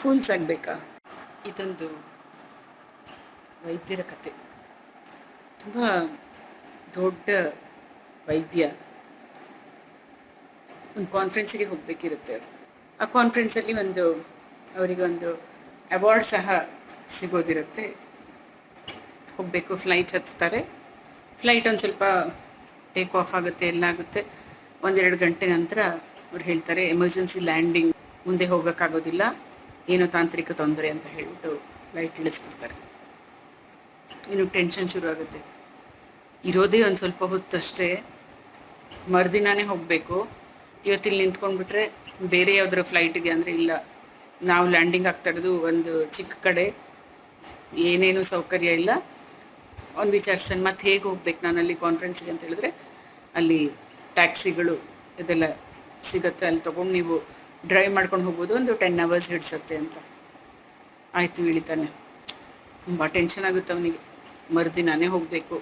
Speaker 1: ಫೂಲ್ಸ್ ಆಗಬೇಕಾ? ಇದೊಂದು ವೈದ್ಯರ ಕತೆ. ತುಂಬ ದೊಡ್ಡ ವೈದ್ಯ ಒಂದು ಕಾನ್ಫರೆನ್ಸಿಗೆ ಹೋಗಬೇಕಿರುತ್ತೆ ಅವರು. ಆ ಕಾನ್ಫರೆನ್ಸಲ್ಲಿ ಅವರಿಗೆ ಒಂದು ಅವಾರ್ಡ್ ಸಹ ಸಿಗೋದಿರುತ್ತೆ. ಹೋಗಬೇಕು, ಫ್ಲೈಟ್ ಹತ್ತಾರೆ. ಫ್ಲೈಟ್ ಒಂದು ಸ್ವಲ್ಪ ಟೇಕ್ ಆಫ್ ಆಗುತ್ತೆ, ಎಲ್ಲ ಆಗುತ್ತೆ. 1-2 ಗಂಟೆ ನಂತರ ಅವ್ರು ಹೇಳ್ತಾರೆ ಎಮರ್ಜೆನ್ಸಿ ಲ್ಯಾಂಡಿಂಗ್, ಮುಂದೆ ಹೋಗೋಕ್ಕಾಗೋದಿಲ್ಲ, ಏನೋ ತಾಂತ್ರಿಕ ತೊಂದರೆ ಅಂತ ಹೇಳಿಬಿಟ್ಟು ಫ್ಲೈಟ್ ಇಳಿಸ್ಬಿಡ್ತಾರೆ. ಇನ್ನು ಟೆನ್ಷನ್ ಶುರು ಆಗುತ್ತೆ. ಇರೋದೇ ಒಂದು ಸ್ವಲ್ಪ ಹೊತ್ತಷ್ಟೇ, ಮರುದಿನಾನೇ ಹೋಗಬೇಕು. ಇವತ್ತಿಲ್ಲಿ ನಿಂತ್ಕೊಂಡ್ಬಿಟ್ರೆ ಬೇರೆ ಯಾವುದಾದ್ರು ಫ್ಲೈಟಿಗೆ ಅಂದರೆ ಇಲ್ಲ, ನಾವು ಲ್ಯಾಂಡಿಂಗ್ ಆಗ್ತಾ ಇರೋದು ಒಂದು ಚಿಕ್ಕ ಕಡೆ, ಏನೇನು ಸೌಕರ್ಯ ಇಲ್ಲ. ಅವ್ನು ವಿಚಾರಿಸ್ತಾನೆ ಮತ್ತೆ ಹೇಗೆ ಹೋಗ್ಬೇಕು ನಾನು ಅಲ್ಲಿ ಕಾನ್ಫರೆನ್ಸಿಗೆ ಅಂತ ಹೇಳಿದ್ರೆ, ಅಲ್ಲಿ ಟ್ಯಾಕ್ಸಿಗಳು ಇದೆಲ್ಲ ಸಿಗುತ್ತೆ, ಅಲ್ಲಿ ತೊಗೊಂಡು ನೀವು ಡ್ರೈವ್ ಮಾಡ್ಕೊಂಡು ಹೋಗ್ಬೋದು, ಒಂದು 10 ಅವರ್ಸ್ ಹಿಡಿಸುತ್ತೆ ಅಂತ. ಆಯಿತು, ಇಳಿತಾನೆ. ತುಂಬ ಟೆನ್ಷನ್ ಆಗುತ್ತೆ ಅವನಿಗೆ. ಮರುದಿನಾನೇ ಹೋಗಬೇಕು,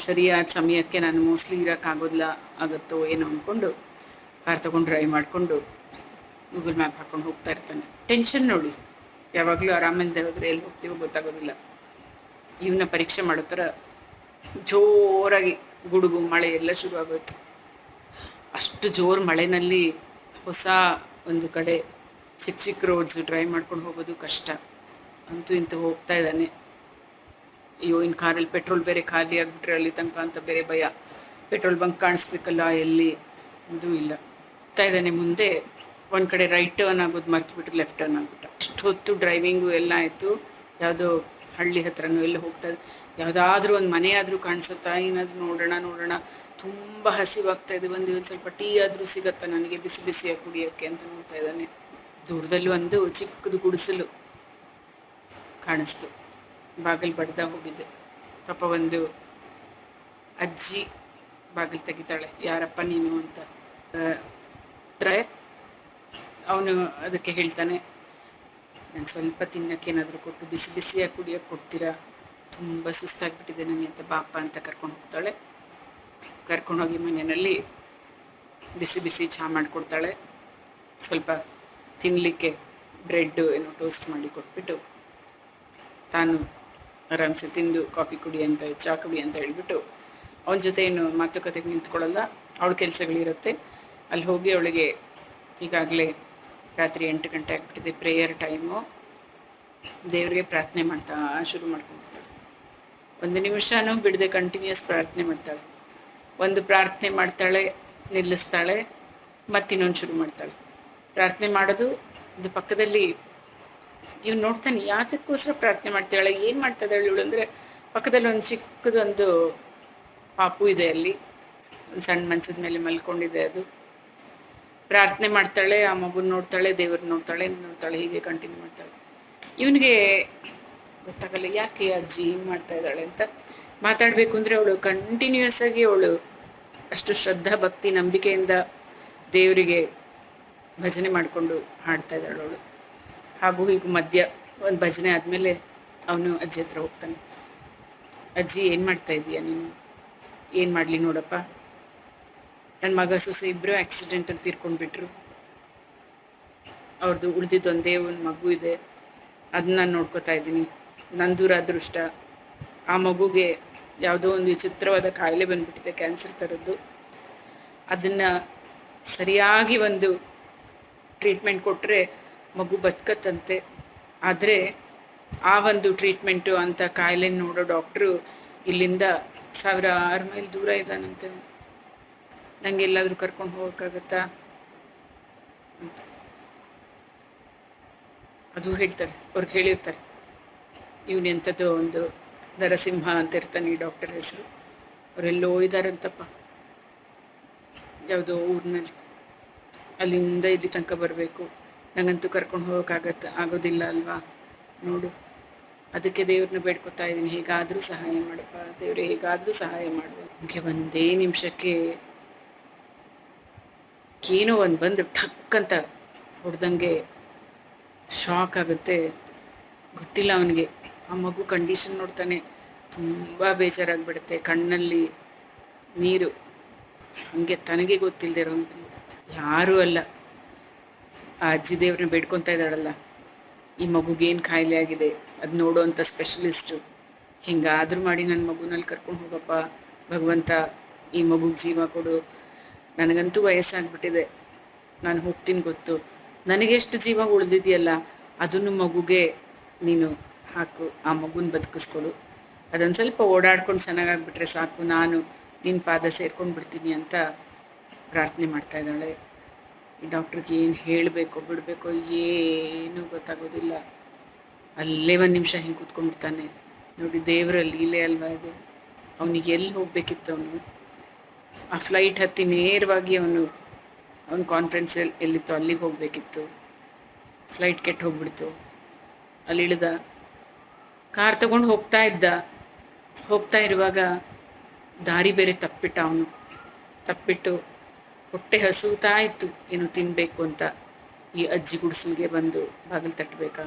Speaker 1: ಸರಿಯಾದ ಸಮಯಕ್ಕೆ ನಾನು ಮೋಸ್ಟ್ಲಿ ಇರೋಕ್ಕಾಗೋದಿಲ್ಲ, ಆಗುತ್ತೋ ಏನೋ ಅಂದ್ಕೊಂಡು ಕಾರ್ ತೊಗೊಂಡು ಡ್ರೈವ್ ಮಾಡಿಕೊಂಡು ಗೂಗಲ್ ಮ್ಯಾಪ್ ಹಾಕ್ಕೊಂಡು ಹೋಗ್ತಾ ಇರ್ತಾನೆ. ಟೆನ್ಷನ್ ನೋಡಿ, ಯಾವಾಗಲೂ ಆರಾಮಿಲ್ಲದೆ ಹೋದರೆ ಎಲ್ಲಿ ಹೋಗ್ತೀವೋ ಗೊತ್ತಾಗೋದಿಲ್ಲ. ಇವನ್ನ ಪರೀಕ್ಷೆ ಮಾಡೋ ಥರ ಜೋರಾಗಿ ಗುಡುಗು ಮಳೆ ಎಲ್ಲ ಶುರು ಆಗೋಯ್ತು. ಅಷ್ಟು ಜೋರು ಮಳೆನಲ್ಲಿ ಹೊಸ ಒಂದು ಕಡೆ ಚಿಕ್ಕ ಚಿಕ್ಕ ರೋಡ್ಸ್ ಡ್ರೈವ್ ಮಾಡ್ಕೊಂಡು ಹೋಗೋದು ಕಷ್ಟ. ಅಂತೂ ಇಂತೂ ಹೋಗ್ತಾ ಇದ್ದಾನೆ. ಅಯ್ಯೋ, ಇನ್ನು ಕಾರಲ್ಲಿ ಪೆಟ್ರೋಲ್ ಬೇರೆ ಖಾಲಿ ಆಗಿಬಿಟ್ರೆ ಅಲ್ಲಿ ತನಕ ಅಂತ ಬೇರೆ ಭಯ. ಪೆಟ್ರೋಲ್ ಬಂಕ್ ಕಾಣಿಸ್ಬೇಕಲ್ಲ, ಎಲ್ಲಿ ಇದು ಇಲ್ಲ. ಹೋಗ್ತಾ ಇದ್ದಾನೆ. ಮುಂದೆ ಒಂದು ಕಡೆ ರೈಟ್ ಟರ್ನ್ ಆಗೋದು ಮರ್ತುಬಿಟ್ಟು ಲೆಫ್ಟ್ ಟರ್ನ್ ಆಗಿಬಿಟ್ಟ. ಅಷ್ಟು ಹೊತ್ತು ಡ್ರೈವಿಂಗು ಎಲ್ಲ ಆಯಿತು. ಯಾವುದೋ ಹಳ್ಳಿ ಹತ್ರನೂ ಎಲ್ಲ ಹೋಗ್ತಾ ಇದೆ. ಯಾವುದಾದ್ರೂ ಒಂದು ಮನೆ ಆದರೂ ಕಾಣಿಸುತ್ತಾ, ಏನಾದರೂ ನೋಡೋಣ ತುಂಬ ಹಸಿವಾಗ್ತಾ ಇದೆ, ಒಂದು ಸ್ವಲ್ಪ ಟೀ ಆದರೂ ಸಿಗತ್ತಾ ನನಗೆ ಬಿಸಿ ಬಿಸಿಯಾಗಿ ಕುಡಿಯೋಕ್ಕೆ ಅಂತ ನೋಡ್ತಾ ಇದ್ದಾನೆ. ದೂರದಲ್ಲಿ ಒಂದು ಚಿಕ್ಕದು ಗುಡಿಸಲು ಕಾಣಿಸ್ತು. ಬಾಗಿಲು ಬಡ್ದ ಹೋಗಿದ್ದೆ. ಪಾಪ ಒಂದು ಅಜ್ಜಿ ಬಾಗಿಲು ತೆಗಿತಾಳೆ, ಯಾರಪ್ಪ ನೀನು ಅಂತ. ಅವನು ಅದಕ್ಕೆ ಹೇಳ್ತಾನೆ, ನಾನು ಸ್ವಲ್ಪ ತಿನ್ನಕ್ಕೆ ಏನಾದರೂ ಕೊಟ್ಟು ಬಿಸಿ ಬಿಸಿಯಾಗಿ ಕುಡಿಯೋಕ್ಕೆ ಕೊಡ್ತೀರಾ, ತುಂಬ ಸುಸ್ತಾಗಿಬಿಟ್ಟಿದೆ ನನಗೆ ಅಂತ. ಬಾಪ ಅಂತ ಕರ್ಕೊಂಡು ಹೋಗ್ತಾಳೆ. ಕರ್ಕೊಂಡೋಗಿ ಮನೆಯಲ್ಲಿ ಬಿಸಿ ಬಿಸಿ ಚಹಾ ಮಾಡಿಕೊಡ್ತಾಳೆ. ಸ್ವಲ್ಪ ತಿನ್ನಲಿಕ್ಕೆ ಬ್ರೆಡ್ಡು ಏನೋ ಟೋಸ್ಟ್ ಮಾಡಿ ಕೊಟ್ಬಿಟ್ಟು ತಾನು ಆರಾಮ್ಸೆ ತಿಂದು ಕಾಫಿ ಕುಡಿ ಅಂತ, ಚಹಾ ಕುಡಿ ಅಂತ ಹೇಳ್ಬಿಟ್ಟು ಅವನ ಜೊತೆ ಏನು ಮಾತುಕತೆಗೆ ನಿಂತ್ಕೊಳ್ಳಲ್ಲ. ಅವಳ ಕೆಲಸಗಳಿರುತ್ತೆ. ಅಲ್ಲಿ ಹೋಗಿ ಅವಳಿಗೆ ಈಗಾಗಲೇ ರಾತ್ರಿ 8 ಗಂಟೆ ಆಗಿಬಿಟ್ಟಿದೆ, ಪ್ರೇಯರ್ ಟೈಮು. ದೇವರಿಗೆ ಪ್ರಾರ್ಥನೆ ಮಾಡ್ತಾ ಶುರು ಮಾಡ್ಕೊಂಡ್ಬಿಡ್ತಾಳೆ. 1 ನಿಮಿಷನೂ ಬಿಡದೆ ಕಂಟಿನ್ಯೂಸ್ ಪ್ರಾರ್ಥನೆ ಮಾಡ್ತಾಳೆ. ಒಂದು ಪ್ರಾರ್ಥನೆ ಮಾಡ್ತಾಳೆ, ನಿಲ್ಲಿಸ್ತಾಳೆ, ಮತ್ತಿನ್ನೊಂದು ಶುರು ಮಾಡ್ತಾಳೆ. ಪ್ರಾರ್ಥನೆ ಮಾಡೋದು ಇದು ಪಕ್ಕದಲ್ಲಿ ಇವ್ನು ನೋಡ್ತಾನೆ, ಯಾತಕ್ಕೋಸ್ಕರ ಪ್ರಾರ್ಥನೆ ಮಾಡ್ತಾಳೆ, ಏನು ಮಾಡ್ತಾ ಇದ್ದಾಳೆ ಇವಳು ಅಂದರೆ, ಪಕ್ಕದಲ್ಲಿ ಒಂದು ಚಿಕ್ಕದೊಂದು ಪಾಪು ಇದೆ, ಅಲ್ಲಿ ಒಂದು ಸಣ್ಣ ಮಂಚದ ಮೇಲೆ ಮಲ್ಕೊಂಡಿದೆ. ಅದು ಪ್ರಾರ್ಥನೆ ಮಾಡ್ತಾಳೆ, ಆ ಮಗುನ ನೋಡ್ತಾಳೆ, ದೇವ್ರನ್ನ ನೋಡ್ತಾಳೆ, ಹೀಗೆ ಕಂಟಿನ್ಯೂ ಮಾಡ್ತಾಳೆ. ಇವನಿಗೆ ಗೊತ್ತಾಗಲ್ಲ ಯಾಕೆ ಅಜ್ಜಿ ಹಿಂಗೆ ಮಾಡ್ತಾ ಇದ್ದಾಳೆ ಅಂತ. ಮಾತಾಡಬೇಕು ಅಂದರೆ ಅವಳು ಕಂಟಿನ್ಯೂಸ್ ಆಗಿ ಅವಳು ಅಷ್ಟು ಶ್ರದ್ಧಾ ಭಕ್ತಿ ನಂಬಿಕೆಯಿಂದ ದೇವರಿಗೆ ಭಜನೆ ಮಾಡಿಕೊಂಡು ಹಾಡ್ತಾ ಇದ್ದಾಳೆ ಅವಳು. ಹಾಗೂ ಈಗ ಮಧ್ಯ ಒಂದು ಭಜನೆ ಆದಮೇಲೆ ಅವನು ಅಜ್ಜಿ ಹತ್ರ ಹೋಗ್ತಾನೆ. ಅಜ್ಜಿ ಏನು ಮಾಡ್ತಾ ಇದೀಯ ನೀನು, ಏನು ಮಾಡಲಿ ನೋಡಪ್ಪ, ನನ್ನ ಮಗ ಸೊಸೆ ಇಬ್ಬರು ಆಕ್ಸಿಡೆಂಟಲ್ಲಿ ತೀರ್ಕೊಂಡ್ಬಿಟ್ರು. ಅವ್ರದ್ದು ಉಳಿದಿದ್ದು ಒಂದೇ ಒಂದು ಮಗು ಇದೆ, ಅದನ್ನ ನಾನು ನೋಡ್ಕೋತಾ ಇದ್ದೀನಿ. ನಂದೂರ ಅದೃಷ್ಟ, ಆ ಮಗುಗೆ ಯಾವುದೋ ಒಂದು ವಿಚಿತ್ರವಾದ ಕಾಯಿಲೆ ಬಂದ್ಬಿಟ್ಟಿದೆ, ಕ್ಯಾನ್ಸರ್ ಥರದ್ದು. ಅದನ್ನು ಸರಿಯಾಗಿ ಒಂದು ಟ್ರೀಟ್ಮೆಂಟ್ ಕೊಟ್ಟರೆ ಮಗು ಬದುಕತ್ತಂತೆ. ಆದರೆ ಆ ಒಂದು ಟ್ರೀಟ್ಮೆಂಟು ಅಂಥ ಕಾಯಿಲೆ ನೋಡೋ ಡಾಕ್ಟ್ರು ಇಲ್ಲಿಂದ 1000 ಮೈಲ್ ದೂರ ಇದ್ದಾನಂತೆ. ನನಗೆ ಎಲ್ಲಾದರೂ ಕರ್ಕೊಂಡು ಹೋಗೋಕ್ಕಾಗತ್ತಾ ಅಂತ ಅದು ಹೇಳ್ತಾರೆ. ಅವ್ರಿಗೆ ಹೇಳಿರ್ತಾರೆ, ಇವನೆಂಥದ್ದು ಒಂದು ನರಸಿಂಹ ಅಂತ ಇರ್ತಾನೆ ಈ ಡಾಕ್ಟರ್ ಹೆಸರು. ಅವರೆಲ್ಲೋ ಇದ್ದಾರಂತಪ್ಪ, ಯಾವುದೋ ಊರಿನಲ್ಲಿ. ಅಲ್ಲಿಂದ ಇಲ್ಲಿ ತನಕ ಬರಬೇಕು, ನನಗಂತೂ ಕರ್ಕೊಂಡು ಆಗೋದಿಲ್ಲ ಅಲ್ವಾ ನೋಡು. ಅದಕ್ಕೆ ದೇವ್ರನ್ನ ಬೇಡ್ಕೊತಾ ಇದ್ದೀನಿ, ಹೇಗಾದರೂ ಸಹಾಯ ಮಾಡಪ್ಪ ದೇವ್ರೆ, ಹೇಗಾದರೂ ಸಹಾಯ ಮಾಡುವ. ನಮಗೆ ಒಂದೇ ನಿಮಿಷಕ್ಕೆ ಏನೋ ಒಂದು ಬಂದು ಠಕ್ ಅಂತ ಹೊಡೆದಂಗೆ ಶಾಕ್ ಆಗುತ್ತೆ. ಗೊತ್ತಿಲ್ಲ ಅವನಿಗೆ. ಆ ಮಗು ಕಂಡೀಷನ್ ನೋಡ್ತಾನೆ, ತುಂಬ ಬೇಜಾರಾಗ್ಬಿಡುತ್ತೆ, ಕಣ್ಣಲ್ಲಿ ನೀರು ಹಾಗೆ ತನಗೆ ಗೊತ್ತಿಲ್ಲದೆ ಬಂದ್ಬಿಡುತ್ತೆ. ಯಾರೂ ಅಲ್ಲ, ಆ ಅಜ್ಜಿ ದೇವ್ರನ್ನ ಬೇಡ್ಕೊತಾ ಇದ್ದಾಳಲ್ಲ, ಈ ಮಗುಗೇನು ಕಾಯಿಲೆ ಆಗಿದೆ ಅದು ನೋಡೋವಂಥ ಸ್ಪೆಷಲಿಸ್ಟು, ಹಿಂಗಾದರೂ ಮಾಡಿ ನನ್ನ ಮಗುನಲ್ಲಿ ಕರ್ಕೊಂಡು ಹೋಗಪ್ಪ ಭಗವಂತ, ಈ ಮಗುಗೆ ಜೀವ ಕೊಡು. ನನಗಂತೂ ವಯಸ್ಸಾಗ್ಬಿಟ್ಟಿದೆ, ನಾನು ಹೋಗ್ತೀನಿ ಗೊತ್ತು, ನನಗೆಷ್ಟು ಜೀವ ಉಳಿದಿದೆಯಲ್ಲ ಅದನ್ನು ಮಗುಗೆ ನೀನು ಹಾಕು, ಆ ಮಗುನ ಬದುಕಿಸ್ಕೊಡು. ಅದೊಂದು ಸ್ವಲ್ಪ ಓಡಾಡ್ಕೊಂಡು ಚೆನ್ನಾಗಾಗ್ಬಿಟ್ರೆ ಸಾಕು, ನಾನು ನಿನ್ನ ಪಾದ ಸೇರ್ಕೊಂಡು ಬಿಡ್ತೀನಿ ಅಂತ ಪ್ರಾರ್ಥನೆ ಮಾಡ್ತಾ ಇದ್ದಾಳೆ. ಈ ಡಾಕ್ಟ್ರಿಗೆ ಏನು ಹೇಳಬೇಕೋ ಬಿಡಬೇಕೋ ಏನೂ ಗೊತ್ತಾಗೋದಿಲ್ಲ. ಅಲ್ಲೇ 1 ನಿಮಿಷ ಹಿಂಗೆ ಕೂತ್ಕೊಂಡ್ಬಿಡ್ತಾನೆ. ನೋಡಿ, ದೇವರ ಲೀಲೆ ಅಲ್ವಾ ಇದು. ಅವನಿಗೆ ಎಲ್ಲಿ ಹೋಗಬೇಕಿತ್ತು, ಅವನು ಆ ಫ್ಲೈಟ್ ಹತ್ತಿ ನೇರವಾಗಿ ಅವನ ಕಾನ್ಫರೆನ್ಸ್ ಎಲ್ಲಿತ್ತು ಅಲ್ಲಿಗೆ ಹೋಗಬೇಕಿತ್ತು. ಫ್ಲೈಟ್ ಕೆಟ್ಟು ಹೋಗ್ಬಿಡ್ತು. ಅಲ್ಲಿ ಇಳಿದ, ಕಾರ್ ತಗೊಂಡು ಹೋಗ್ತಾ ಇರುವಾಗ ದಾರಿ ಬೇರೆ ತಪ್ಪಿಟ್ಟು ಹೊಟ್ಟೆ ಹಸುತ್ತಾ ಇತ್ತು, ಏನೋ ತಿನ್ನಬೇಕು ಅಂತ. ಈ ಅಜ್ಜಿ ಗುಡಿಸಲಿಗೆ ಬಂದು ಬಾಗಿಲು ತಟ್ಟಬೇಕಾ?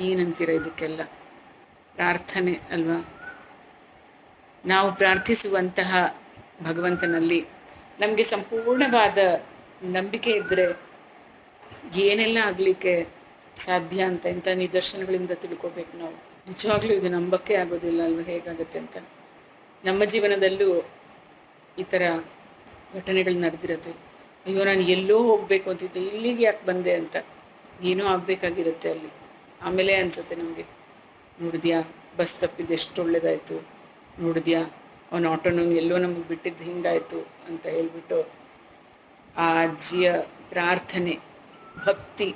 Speaker 1: ಏನಂತೀರ ಇದಕ್ಕೆಲ್ಲ? ಪ್ರಾರ್ಥನೆ ಅಲ್ವಾ? ನಾವು ಪ್ರಾರ್ಥಿಸುವಂತಹ ಭಗವಂತನಲ್ಲಿ ನಮಗೆ ಸಂಪೂರ್ಣವಾದ ನಂಬಿಕೆ ಇದ್ದರೆ ಏನೆಲ್ಲ ಆಗಲಿಕ್ಕೆ ಸಾಧ್ಯ ಅಂತ ಇಂಥ ನಿದರ್ಶನಗಳಿಂದ ತಿಳ್ಕೊಬೇಕು ನಾವು. ನಿಜವಾಗ್ಲೂ ಇದು ನಂಬಕ್ಕೆ ಆಗೋದಿಲ್ಲ ಅಲ್ವಾ ಹೇಗಾಗುತ್ತೆ ಅಂತ. ನಮ್ಮ ಜೀವನದಲ್ಲೂ ಈ ಥರ ಘಟನೆಗಳು ನಡೆದಿರುತ್ತೆ. ಅಯ್ಯೋ, ನಾನು ಎಲ್ಲೋ ಹೋಗಬೇಕು ಅಂತಿದ್ದೆ, ಇಲ್ಲಿಗೆ ಯಾಕೆ ಬಂದೆ ಅಂತ. ಏನೋ ಆಗಬೇಕಾಗಿರುತ್ತೆ ಅಲ್ಲಿ. ಆಮೇಲೆ ಅನಿಸುತ್ತೆ ನಮಗೆ, ನೋಡಿದ್ಯಾ ಬಸ್ ತಪ್ಪಿದ್ದು ಎಷ್ಟು ಒಳ್ಳೇದಾಯಿತು, ನೋಡಿದ್ಯಾ ಅವನ ಆಟೋನು ಎಲ್ಲೋ ನಮಗೆ ಬಿಟ್ಟಿದ್ದು ಹಿಂಗಾಯಿತು ಅಂತ ಹೇಳ್ಬಿಟ್ಟು ಆ ಅಜ್ಜಿಯ ಪ್ರಾರ್ಥನೆ, ಭಕ್ತಿ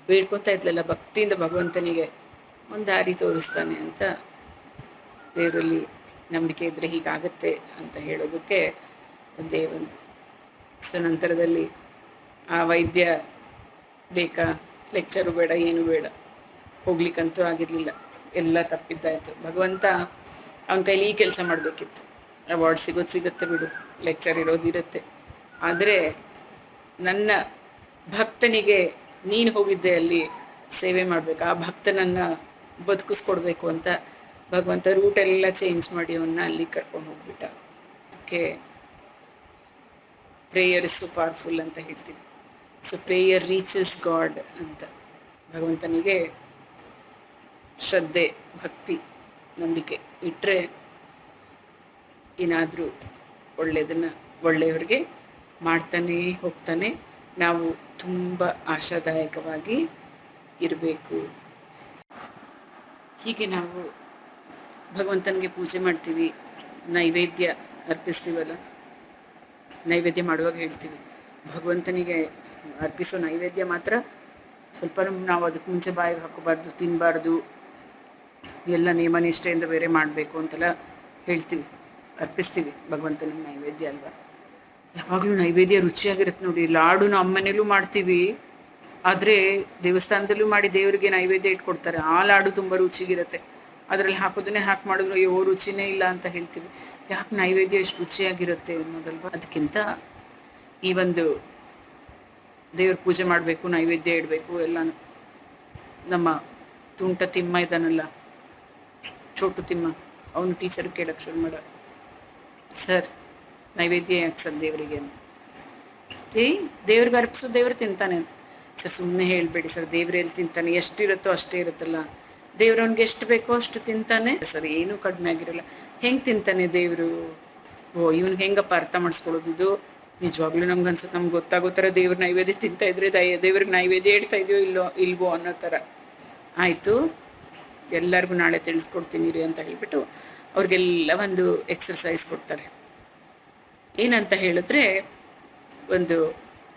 Speaker 1: ಬೇಡ್ಕೊತಾ ಇದ್ಲಲ್ಲ, ಭಕ್ತಿಯಿಂದ ಭಗವಂತನಿಗೆ ಒಂದು ದಾರಿ ತೋರಿಸ್ತಾನೆ ಅಂತ ದೇವರಲ್ಲಿ ನಂಬಿಕೆ ಇದ್ದರೆ ಹೀಗಾಗತ್ತೆ ಅಂತ ಹೇಳೋದಕ್ಕೆ ಒಂದೇ ಒಂದು. ಸೊ ನಂತರದಲ್ಲಿ ಆ ವೈದ್ಯ ಬೇಕಾ, ಲೆಕ್ಚರು ಬೇಡ, ಏನು ಬೇಡ, ಹೋಗ್ಲಿಕ್ಕಂತೂ ಆಗಿರಲಿಲ್ಲ, ಎಲ್ಲ ತಪ್ಪಿದ್ದಾಯಿತು. ಭಗವಂತ ಅವನ ಕೈಲಿ ಈ ಕೆಲಸ ಮಾಡಬೇಕಿತ್ತು. ಅವಾರ್ಡ್ ಸಿಗುತ್ತೆ ಬಿಡು, ಲೆಕ್ಚರ್ ಇರೋದಿರುತ್ತೆ, ಆದರೆ ನನ್ನ ಭಕ್ತನಿಗೆ ನೀನು ಹೋಗಿದ್ದೆ ಅಲ್ಲಿ ಸೇವೆ ಮಾಡಬೇಕು, ಆ ಭಕ್ತನನ್ನು ಬದುಕಿಸ್ಕೊಡ್ಬೇಕು ಅಂತ ಭಗವಂತ ರೂಟೆಲ್ಲ ಚೇಂಜ್ ಮಾಡಿ ಅವನ್ನ ಅಲ್ಲಿ ಕರ್ಕೊಂಡು ಹೋಗ್ಬಿಟ್ಟ. ಅದಕ್ಕೆ ಪ್ರೇಯರ್ ಇಸ್ ಸೊ ಪವರ್ಫುಲ್ ಅಂತ ಹೇಳ್ತೀವಿ. ಸೊ ಪ್ರೇಯರ್ ರೀಚಸ್ ಗಾಡ್ ಅಂತ. ಭಗವಂತನಿಗೆ ಶ್ರದ್ಧೆ, ಭಕ್ತಿ, ನಂಬಿಕೆ ಇಟ್ಟರೆ ಏನಾದರೂ ಒಳ್ಳೆಯದನ್ನು ಒಳ್ಳೆಯವರಿಗೆ ಮಾಡ್ತಾನೆ ಹೋಗ್ತಾನೆ. ನಾವು ತುಂಬ ಆಶಾದಾಯಕವಾಗಿ ಇರಬೇಕು. ಹೀಗೆ ನಾವು ಭಗವಂತನಿಗೆ ಪೂಜೆ ಮಾಡ್ತೀವಿ, ನೈವೇದ್ಯ ಅರ್ಪಿಸ್ತೀವಲ್ಲ, ನೈವೇದ್ಯ ಮಾಡುವಾಗ ಹೇಳ್ತೀವಿ ಭಗವಂತನಿಗೆ ಅರ್ಪಿಸೋ ನೈವೇದ್ಯ ಮಾತ್ರ ಸ್ವಲ್ಪ ನಾವು ಅದಕ್ಕೆ ಮುಂಚೆ ಬಾಯಿಗೆ ಹಾಕೋಬಾರ್ದು, ತಿನ್ನಬಾರ್ದು, ಎಲ್ಲ ನಿಯಮ ನಿಷ್ಠೆಯಿಂದ ಬೇರೆ ಮಾಡಬೇಕು ಅಂತೆಲ್ಲ ಹೇಳ್ತೀವಿ, ಅರ್ಪಿಸ್ತೀವಿ ಭಗವಂತನಿಗೆ ನೈವೇದ್ಯ ಅಲ್ವಾ. ಯಾವಾಗಲೂ ನೈವೇದ್ಯ ರುಚಿಯಾಗಿರುತ್ತೆ ನೋಡಿ. ಲಾಡು ನಮ್ಮ ಮನೇಲೂ ಮಾಡ್ತೀವಿ, ಆದರೆ ದೇವಸ್ಥಾನದಲ್ಲೂ ಮಾಡಿ ದೇವರಿಗೆ ನೈವೇದ್ಯ ಇಟ್ಕೊಡ್ತಾರೆ, ಆ ಲಾಡು ತುಂಬ ರುಚಿಗಿರುತ್ತೆ. ಅದರಲ್ಲಿ ಹಾಕೋದನ್ನೇ ಹಾಕಿ ಮಾಡಿದ್ರು ಅಯ್ಯೋ ರುಚಿನೇ ಇಲ್ಲ ಅಂತ ಹೇಳ್ತೀವಿ. ಯಾಕೆ ನೈವೇದ್ಯ ಎಷ್ಟು ರುಚಿಯಾಗಿರುತ್ತೆ ಅನ್ನೋದಲ್ವ. ಅದಕ್ಕಿಂತ ಈ ಒಂದು ದೇವ್ರ ಪೂಜೆ ಮಾಡಬೇಕು, ನೈವೇದ್ಯ ಇಡಬೇಕು ಎಲ್ಲ. ನಮ್ಮ ತುಂಟ ತಿಮ್ಮ ಇದ್ದಾನಲ್ಲ, ಚೋಟು ತಿಮ್ಮ, ಅವನು ಟೀಚರ್ ಕೇಳಕ್ಕೆ ಶುರು ಮಾಡ, ಸರ್ ನೈವೇದ್ಯ ಯಾಕೆ ಸರ್ ದೇವರಿಗೆ ಅಂತ. ದೇವ್ರಿಗೆ ಅರ್ಪಿಸೋ ದೇವ್ರು ತಿಂತಾನೆ. ಸರ್ ಸುಮ್ಮನೆ ಹೇಳಬೇಡಿ ಸರ್, ದೇವ್ರಲ್ಲಿ ತಿಂತಾನೆ, ಎಷ್ಟಿರುತ್ತೋ ಅಷ್ಟೇ ಇರುತ್ತಲ್ಲ, ದೇವ್ರವ್ನಿಗೆ ಎಷ್ಟು ಬೇಕೋ ಅಷ್ಟು ತಿಂತಾನೆ ಸರ್, ಏನೂ ಕಡಿಮೆ ಆಗಿರಲ್ಲ. ಹೆಂಗೆ ತಿಂತಾನೆ ದೇವರು? ಓ ಇವ್ನಿಗೆ ಹೆಂಗಪ್ಪ ಅರ್ಥ ಮಾಡಿಸ್ಕೊಳ್ಳೋದು ಇದು? ನಿಜವಾಗ್ಲೂ ನಮ್ಗೆ ಅನ್ಸುತ್ತೆ, ನಮ್ಗೆ ಗೊತ್ತಾಗೋ ಥರ ದೇವ್ರ ನೈವೇದ್ಯ ತಿಂತಾ ಇದ್ರೆ ದೇವ್ರಿಗೆ ನೈವೇದ್ಯ ಇಡ್ತಾ ಇದೆಯೋ ಇಲ್ವೋ ಅನ್ನೋ ಥರ ಆಯಿತು. ಎಲ್ಲರಿಗೂ ನಾಳೆ ತಿಳಿಸ್ಕೊಡ್ತೀನಿ ರೀ ಅಂತ ಹೇಳಿಬಿಟ್ಟು ಅವ್ರಿಗೆಲ್ಲ ಒಂದು ಎಕ್ಸರ್ಸೈಸ್ ಕೊಡ್ತಾರೆ. ಏನಂತ ಹೇಳಿದ್ರೆ, ಒಂದು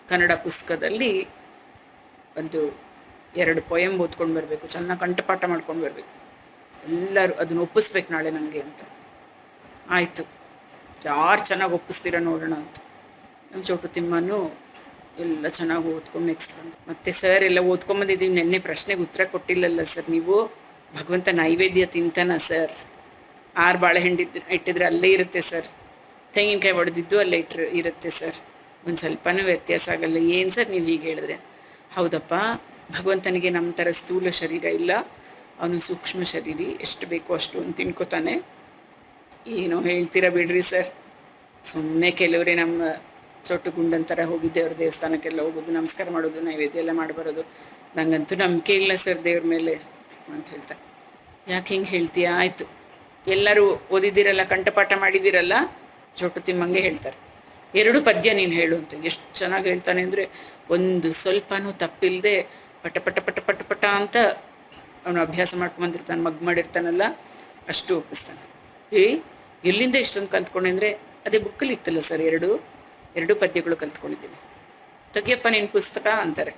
Speaker 1: ಕನ್ನಡ ಪುಸ್ತಕದಲ್ಲಿ ಒಂದು 2 ಪೊಯಮ್ ಓದ್ಕೊಂಡು ಬರಬೇಕು, ಚೆನ್ನಾಗಿ ಕಂಠಪಾಠ ಮಾಡ್ಕೊಂಡು ಬರಬೇಕು, ಎಲ್ಲರೂ ಅದನ್ನು ಒಪ್ಪಿಸ್ಬೇಕು ನಾಳೆ ನನಗೆ ಅಂತ. ಆಯಿತು, ಯಾರು ಚೆನ್ನಾಗಿ ಒಪ್ಪಿಸ್ತೀರ ನೋಡೋಣ ಅಂತ. ನಮ್ಮ ಚೋಟು ತಿಮ್ಮನೂ ಎಲ್ಲ ಚೆನ್ನಾಗಿ ಓದ್ಕೊಂಡು ನೆಕ್ಸ್ಟ್ ಬಂದು, ಮತ್ತೆ ಸರ್ ಎಲ್ಲ ಓದ್ಕೊಂಬಂದಿದ್ದೀವಿ, ನೆನ್ನೆ ಪ್ರಶ್ನೆಗೆ ಉತ್ತರ ಕೊಟ್ಟಿಲ್ಲಲ್ಲ ಸರ್ ನೀವು, ಭಗವಂತ ನೈವೇದ್ಯ ತಿಂತಾನ ಸರ್? 6 ಬಾಳೆಹಣ್ಣು ಇಟ್ಟಿದ್ರೆ ಅಲ್ಲೇ ಇರುತ್ತೆ ಸರ್, ತೆಂಗಿನಕಾಯಿ ಹೊಡೆದಿದ್ದು ಅಲ್ಲೇ ಇರುತ್ತೆ ಸರ್, ಒಂದು ಸ್ವಲ್ಪನೂ ವ್ಯತ್ಯಾಸ ಆಗಲ್ಲ. ಏನು ಸರ್ ನೀವು ಹೀಗೆ ಹೇಳಿದ್ರೆ? ಹೌದಪ್ಪ, ಭಗವಂತನಿಗೆ ನಮ್ಮ ಥರ ಸ್ಥೂಲ ಶರೀರ ಇಲ್ಲ, ಅವನು ಸೂಕ್ಷ್ಮ ಶರೀರಿ, ಎಷ್ಟು ಬೇಕೋ ಅಷ್ಟು ಅಂತ ತಿನ್ಕೋತಾನೆ. ಏನೋ ಹೇಳ್ತೀರಾ ಬಿಡ್ರಿ ಸರ್, ಸುಮ್ಮನೆ ಕೆಲವರೇ ನಮ್ಮ ಚೋಟು ಗುಂಡಂತರ ಹೋಗಿದ್ದೆ ಅವ್ರ ದೇವಸ್ಥಾನಕ್ಕೆಲ್ಲ ಹೋಗೋದು, ನಮಸ್ಕಾರ ಮಾಡೋದು, ನೈವೇದ್ಯ ಎಲ್ಲ ಮಾಡಬರೋದು. ನನಗಂತೂ ನಂಬಿಕೆ ಇಲ್ಲ ಸರ್ ದೇವ್ರ ಮೇಲೆ ಅಂತ ಹೇಳ್ತಾರೆ. ಯಾಕೆ ಹಿಂಗೆ ಹೇಳ್ತೀಯಾ? ಆಯಿತು, ಎಲ್ಲರೂ ಓದಿದ್ದೀರಲ್ಲ, ಕಂಠಪಾಠ ಮಾಡಿದ್ದೀರಲ್ಲ, ಚೋಟು ತಿಮ್ಮಂಗೆ ಹೇಳ್ತಾರೆ, 2 ಪದ್ಯ ನೀನು ಹೇಳು ಅಂತ. ಎಷ್ಟು ಚೆನ್ನಾಗಿ ಹೇಳ್ತಾನೆ ಅಂದರೆ, ಒಂದು ಸ್ವಲ್ಪನೂ ತಪ್ಪಿಲ್ಲದೆ ಪಟ ಪಟ ಪಟ ಪಟ ಪಟ ಅಂತ ಅವನು ಅಭ್ಯಾಸ ಮಾಡ್ಕೊಂಬಂದಿರ್ತಾನೆ, ಮಗ್ ಮಾಡಿರ್ತಾನಲ್ಲ, ಅಷ್ಟು ಒಪ್ಪಿಸ್ತಾನೆ. ಎಲ್ಲಿಂದ ಇಷ್ಟೊಂದು ಕಲ್ತ್ಕೊಂಡೆ ಅಂದರೆ, ಅದೇ ಬುಕ್ಕಲ್ಲಿ ಇತ್ತಲ್ಲ ಸರ್, 2 ಪದ್ಯಗಳು ಕಲ್ತ್ಕೊಂಡಿದ್ದೀನಿ. ತೆಗಿಯಪ್ಪ ನಿನ್ನ ಪುಸ್ತಕ ಅಂತಾರೆ,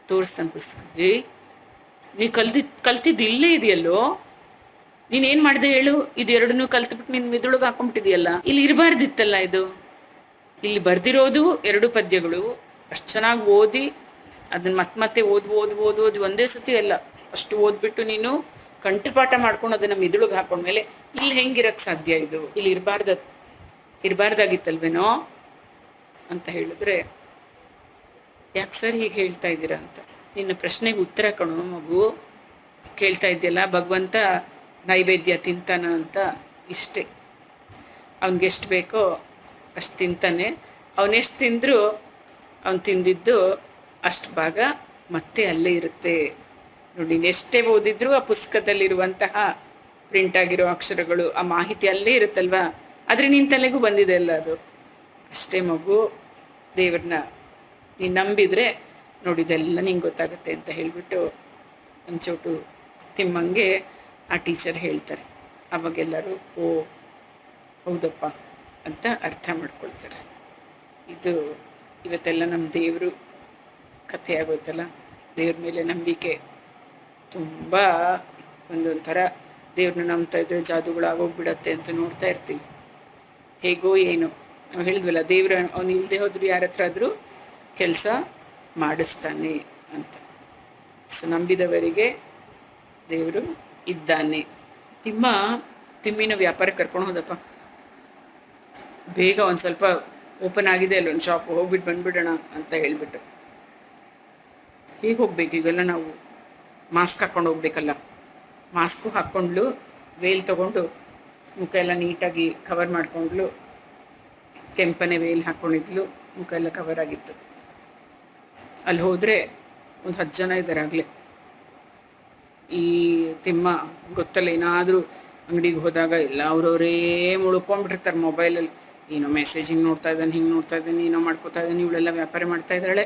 Speaker 1: ತೋರಿಸ್ತಾನೆ ಪುಸ್ತಕ. ನೀ ಕಲ್ತಿದ್ದು ಇಲ್ಲೇ ಇದೆಯಲ್ಲೋ, ನೀನೇನು ಮಾಡಿದೆ ಹೇಳು? ಇದು 2 ಕಲ್ತ್ಬಿಟ್ಟು ನಿನ್ನ ಮಿದುಳಿಗೆ ಹಾಕೊಂಡ್ಬಿಟ್ಟಿದೆಯಲ್ಲ, ಇಲ್ಲಿ ಇರಬಾರ್ದಿತ್ತಲ್ಲ ಇದು. ಇಲ್ಲಿ ಬರ್ದಿರೋದು 2 ಪದ್ಯಗಳು, ಅಷ್ಟು ಚೆನ್ನಾಗಿ ಓದಿ ಅದನ್ನು ಮತ್ತೆ ಓದಿ ಒಂದೇ ಸತಿ ಅಲ್ಲ, ಅಷ್ಟು ಓದ್ಬಿಟ್ಟು ನೀನು ಕಂಠಪಾಠ ಮಾಡ್ಕೊಂಡು ಅದನ್ನು ಮಿದುಳಿಗೆ ಹಾಕೊಂಡ್ಮೇಲೆ ಇಲ್ಲಿ ಹೆಂಗಿರಕ್ಕೆ ಸಾಧ್ಯ? ಇದು ಇಲ್ಲಿ ಇರಬಾರ್ದಾಗಿತ್ತಲ್ವೇನೋ ಅಂತ ಹೇಳಿದ್ರೆ, ಯಾಕೆ ಸರ್ ಹೀಗೆ ಹೇಳ್ತಾ ಇದ್ದೀರಾ ಅಂತ. ನಿನ್ನ ಪ್ರಶ್ನೆಗೆ ಉತ್ತರ ಕಣೋ ಮಗು, ಕೇಳ್ತಾ ಇದ್ಯಲ್ಲ ಭಗವಂತ ನೈವೇದ್ಯ ತಿಂತಾನ ಅಂತ. ಇಷ್ಟೇ, ಅವನಿಗೆಷ್ಟು ಬೇಕೋ ಅಷ್ಟು ತಿಂತಾನೆ. ಅವನೆಷ್ಟು ತಿಂದರೂ ಅವನು ತಿಂದಿದ್ದು ಅಷ್ಟು ಭಾಗ ಮತ್ತೆ ಅಲ್ಲೇ ಇರುತ್ತೆ ನೋಡಿ. ಎಷ್ಟೇ ಓದಿದ್ರು ಆ ಪುಸ್ತಕದಲ್ಲಿರುವಂತಹ ಪ್ರಿಂಟ್ ಆಗಿರೋ ಅಕ್ಷರಗಳು, ಆ ಮಾಹಿತಿ ಅಲ್ಲೇ ಇರುತ್ತಲ್ವಾ, ಆದರೆ ನಿನ್ನ ತಲೆಗೂ ಬಂದಿದೆ ಅಲ್ಲ ಅದು. ಅಷ್ಟೇ ಮಗು, ದೇವ್ರನ್ನ ನೀನು ನಂಬಿದರೆ ನೋಡಿದೆಲ್ಲ ನಿಂಗೆ ಗೊತ್ತಾಗುತ್ತೆ ಅಂತ ಹೇಳಿಬಿಟ್ಟು ನಮ್ಮ ಚೋಟು ತಿಮ್ಮಂಗೆ ಆ ಟೀಚರ್ ಹೇಳ್ತಾರೆ. ಅವಾಗೆಲ್ಲರೂ ಓ ಹೌದಪ್ಪ ಅಂತ ಅರ್ಥ ಮಾಡ್ಕೊಳ್ತಾರೆ. ಇದು ಇವತ್ತೆಲ್ಲ ನಮ್ಮ ದೇವರು ಕಥೆ ಆಗೋಯ್ತಲ್ಲ. ದೇವ್ರ ಮೇಲೆ ನಂಬಿಕೆ ತುಂಬ ಒಂದೊಂಥರ ದೇವ್ರನ್ನ ನಂಬ್ತಾ ಇದ್ರೆ ಜಾದುಗಳಾಗೋಗ್ಬಿಡತ್ತೆ ಅಂತ ನೋಡ್ತಾ ಇರ್ತೀವಿ. ಹೇಗೋ ಏನು ನಾವು ಹೇಳಿದ್ವಲ್ಲ, ದೇವ್ರ ಅವ್ನು ಇಲ್ಲದೆ ಹೋದ್ರು ಯಾರ ಹತ್ರ ಆದರೂ ಕೆಲಸ ಮಾಡಿಸ್ತಾನೆ ಅಂತ. ಸೊ ನಂಬಿದವರಿಗೆ ದೇವರು ಇದ್ದಾನೆ. ತಿಮ್ಮಿನ ವ್ಯಾಪಾರಕ್ಕೆ ಕರ್ಕೊಂಡು ಹೋದಪ್ಪ. ಬೇಗ ಒಂದು ಸ್ವಲ್ಪ ಓಪನ್ ಆಗಿದೆ ಅಲ್ಲ ಒಂದು ಶಾಪ್, ಹೋಗ್ಬಿಟ್ಟು ಬಂದ್ಬಿಡೋಣ ಅಂತ ಹೇಳ್ಬಿಟ್ಟು. ಹೇಗೆ ಹೋಗ್ಬೇಕು ಈಗೆಲ್ಲ ನಾವು? ಮಾಸ್ಕ್ ಹಾಕ್ಕೊಂಡು ಹೋಗ್ಬೇಕಲ್ಲ. ಮಾಸ್ಕು ಹಾಕ್ಕೊಂಡ್ಲು, ವೇಲ್ ತೊಗೊಂಡು ಮುಖ ಎಲ್ಲ ನೀಟಾಗಿ ಕವರ್ ಮಾಡ್ಕೊಂಡ್ಲು. ಕೆಂಪನೆ ವೇಲ್ ಹಾಕ್ಕೊಂಡಿದ್ಲು, ಮುಖ ಎಲ್ಲ ಕವರ್ ಆಗಿತ್ತು. ಅಲ್ಲಿ ಹೋದರೆ ಒಂದು 10 ಜನ ಇದ್ದಾರೆ ಆಗಲೇ. ಈ ತಿಮ್ಮ ಗೊತ್ತಲ್ಲ, ಏನಾದರೂ ಅಂಗಡಿಗೆ ಹೋದಾಗ ಎಲ್ಲ ಅವರವರೇ ಮುಳ್ಕೊಂಡ್ಬಿಟ್ಟಿರ್ತಾರೆ ಮೊಬೈಲಲ್ಲಿ. ಏನೋ ಮೆಸೇಜ್ ಹಿಂಗೆ ನೋಡ್ತಾ ಇದ್ದಾನೆ, ಹಿಂಗೆ ನೋಡ್ತಾ ಇದ್ದಾನೆ, ಏನೋ ಮಾಡ್ಕೋತಾ ಇದ್ದಾನೆ. ಇವಳೆಲ್ಲ ವ್ಯಾಪಾರ ಮಾಡ್ತಾ ಇದ್ದಾಳೆ.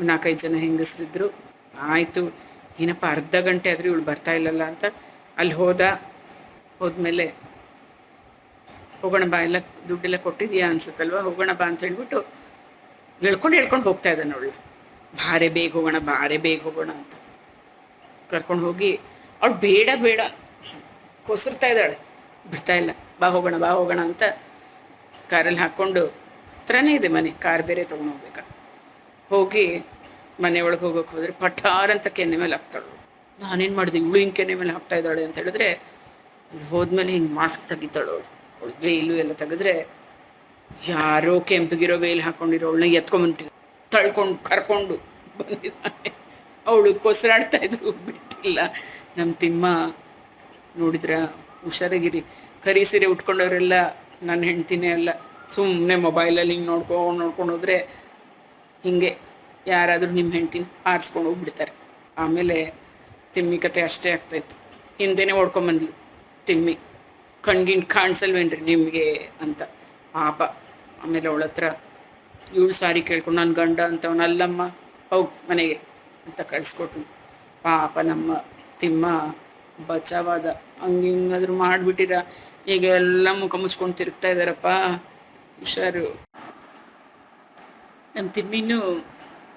Speaker 1: 4-5 ಜನ ಹೆಂಗಸರಿದ್ರು. ಆಯಿತು ಏನಪ್ಪ, ಅರ್ಧ ಗಂಟೆ ಆದರೂ ಇವಳು ಬರ್ತಾ ಇಲ್ಲಲ್ಲ ಅಂತ ಅಲ್ಲಿ ಹೋದ್ಮೇಲೆ ಹೋಗೋಣ ಬಾ, ಎಲ್ಲ ದುಡ್ಡೆಲ್ಲ ಕೊಟ್ಟಿದ್ಯಾ ಅನ್ಸುತ್ತಲ್ವ, ಹೋಗೋಣ ಬಾ ಅಂತ ಹೇಳ್ಬಿಟ್ಟು ಹೇಳ್ಕೊಂಡು ಹೋಗ್ತಾ ಇದ್ದಾನೆ ಅವಳು. ಬಾರೆ ಬೇಗ ಹೋಗೋಣ ಅಂತ ಕರ್ಕೊಂಡು ಹೋಗಿ ಅವಳು ಬೇಡ ಕೊಸರ್ತಾ ಇದ್ದಾಳೆ, ಬಿಡ್ತಾ ಇಲ್ಲ. ಬಾ ಹೋಗೋಣ ಅಂತ ಕಾರಲ್ಲಿ ಹಾಕ್ಕೊಂಡು, ಹತ್ರನೇ ಇದೆ ಮನೆ, ಕಾರ್ ಬೇರೆ ತೊಗೊಂಡು ಹೋಗ್ಬೇಕಾ. ಹೋಗಿ ಮನೆ ಒಳಗೆ ಹೋಗೋಕೆ ಹೋದರೆ ಪಠಾರ್ ಅಂತ ಕೆನ್ನೆ ಮೇಲೆ ಹಾಕ್ತಾಳು. ನಾನೇನು ಮಾಡಿದೆ, ಇವಳು ಹಿಂಗೆ ಕೆನ್ನೆ ಮೇಲೆ ಹಾಕ್ತಾ ಇದ್ದಾಳೆ ಅಂತ ಹೇಳಿದ್ರೆ, ಅಲ್ಲಿ ಹೋದ್ಮೇಲೆ ಹಿಂಗೆ ಮಾಸ್ಕ್ ತೆಗಿತಾಳು ಅವಳು ವೇಲು ಎಲ್ಲ ತೆಗೆದ್ರೆ ಯಾರೋ ಕೆಂಪಗಿರೋ ವೇಲ್ ಹಾಕ್ಕೊಂಡಿರೋಳನ್ನ ಎತ್ಕೊಂಡ್ಬಂದು ಕರ್ಕೊಂಡು ಬಂದಿದ್ದಾನೆ. ಅವಳು ಕೊಸರಾಡ್ತಾ ಇದ್ರು, ಬಿಟ್ಟಿಲ್ಲ. ನಮ್ಮ ತಿಮ್ಮ ನೋಡಿದ್ರ, ಹುಷಾರಾಗಿರಿ, ಕರಿ ಸೀರೆ ಉಟ್ಕೊಂಡವರೆಲ್ಲ ನನ್ನ ಹೆಂಡ್ತಿನೇ ಅಲ್ಲ. ಸುಮ್ಮನೆ ಮೊಬೈಲಲ್ಲಿ ಹಿಂಗೆ ನೋಡ್ಕೊಂಡು ಹೋದರೆ ಹೀಗೆ ಯಾರಾದರೂ ನಿಮ್ಮ ಹೆಂಡ್ತಿನ ಆರಿಸ್ಕೊಂಡು ಹೋಗ್ಬಿಡ್ತಾರೆ. ಆಮೇಲೆ ತಿಮ್ಮಿ ಕತೆ ಅಷ್ಟೇ ಆಗ್ತಾಯಿತ್ತು. ಹಿಂದೆನೇ ಓಡ್ಕೊಂಬಂದ್ಲು ತಿಮ್ಮಿ, ಕಾಣಿಸಲ್ವೇನ್ರಿ ನಿಮಗೆ ಅಂತ ಪಾಪ. ಆಮೇಲೆ ಅವಳ ಹತ್ರ ಇವಳು ಸಾರಿ ಕೇಳ್ಕೊಂಡು, ನನ್ನ ಗಂಡ ಅಂತವನಲ್ಲಮ್ಮ, ಹೋಗಿ ಮನೆಗೆ ಅಂತ ಕಳಿಸ್ಕೊಟ್ಲು. ಪಾಪ ನಮ್ಮ ತಿಮ್ಮ ಬಚಾವಾದ. ಹಿಂಗಾದ್ರೂ ಮಾಡಿಬಿಟ್ಟಿರ, ಈಗ ಎಲ್ಲ ಮುಖ ಮುಚ್ಕೊಂಡು ತಿರುಗ್ತಾ ಇದ್ದಾರಪ್ಪ, ಹುಷಾರು. ನಮ್ಮ ತಿಮ್ಮಿನೂ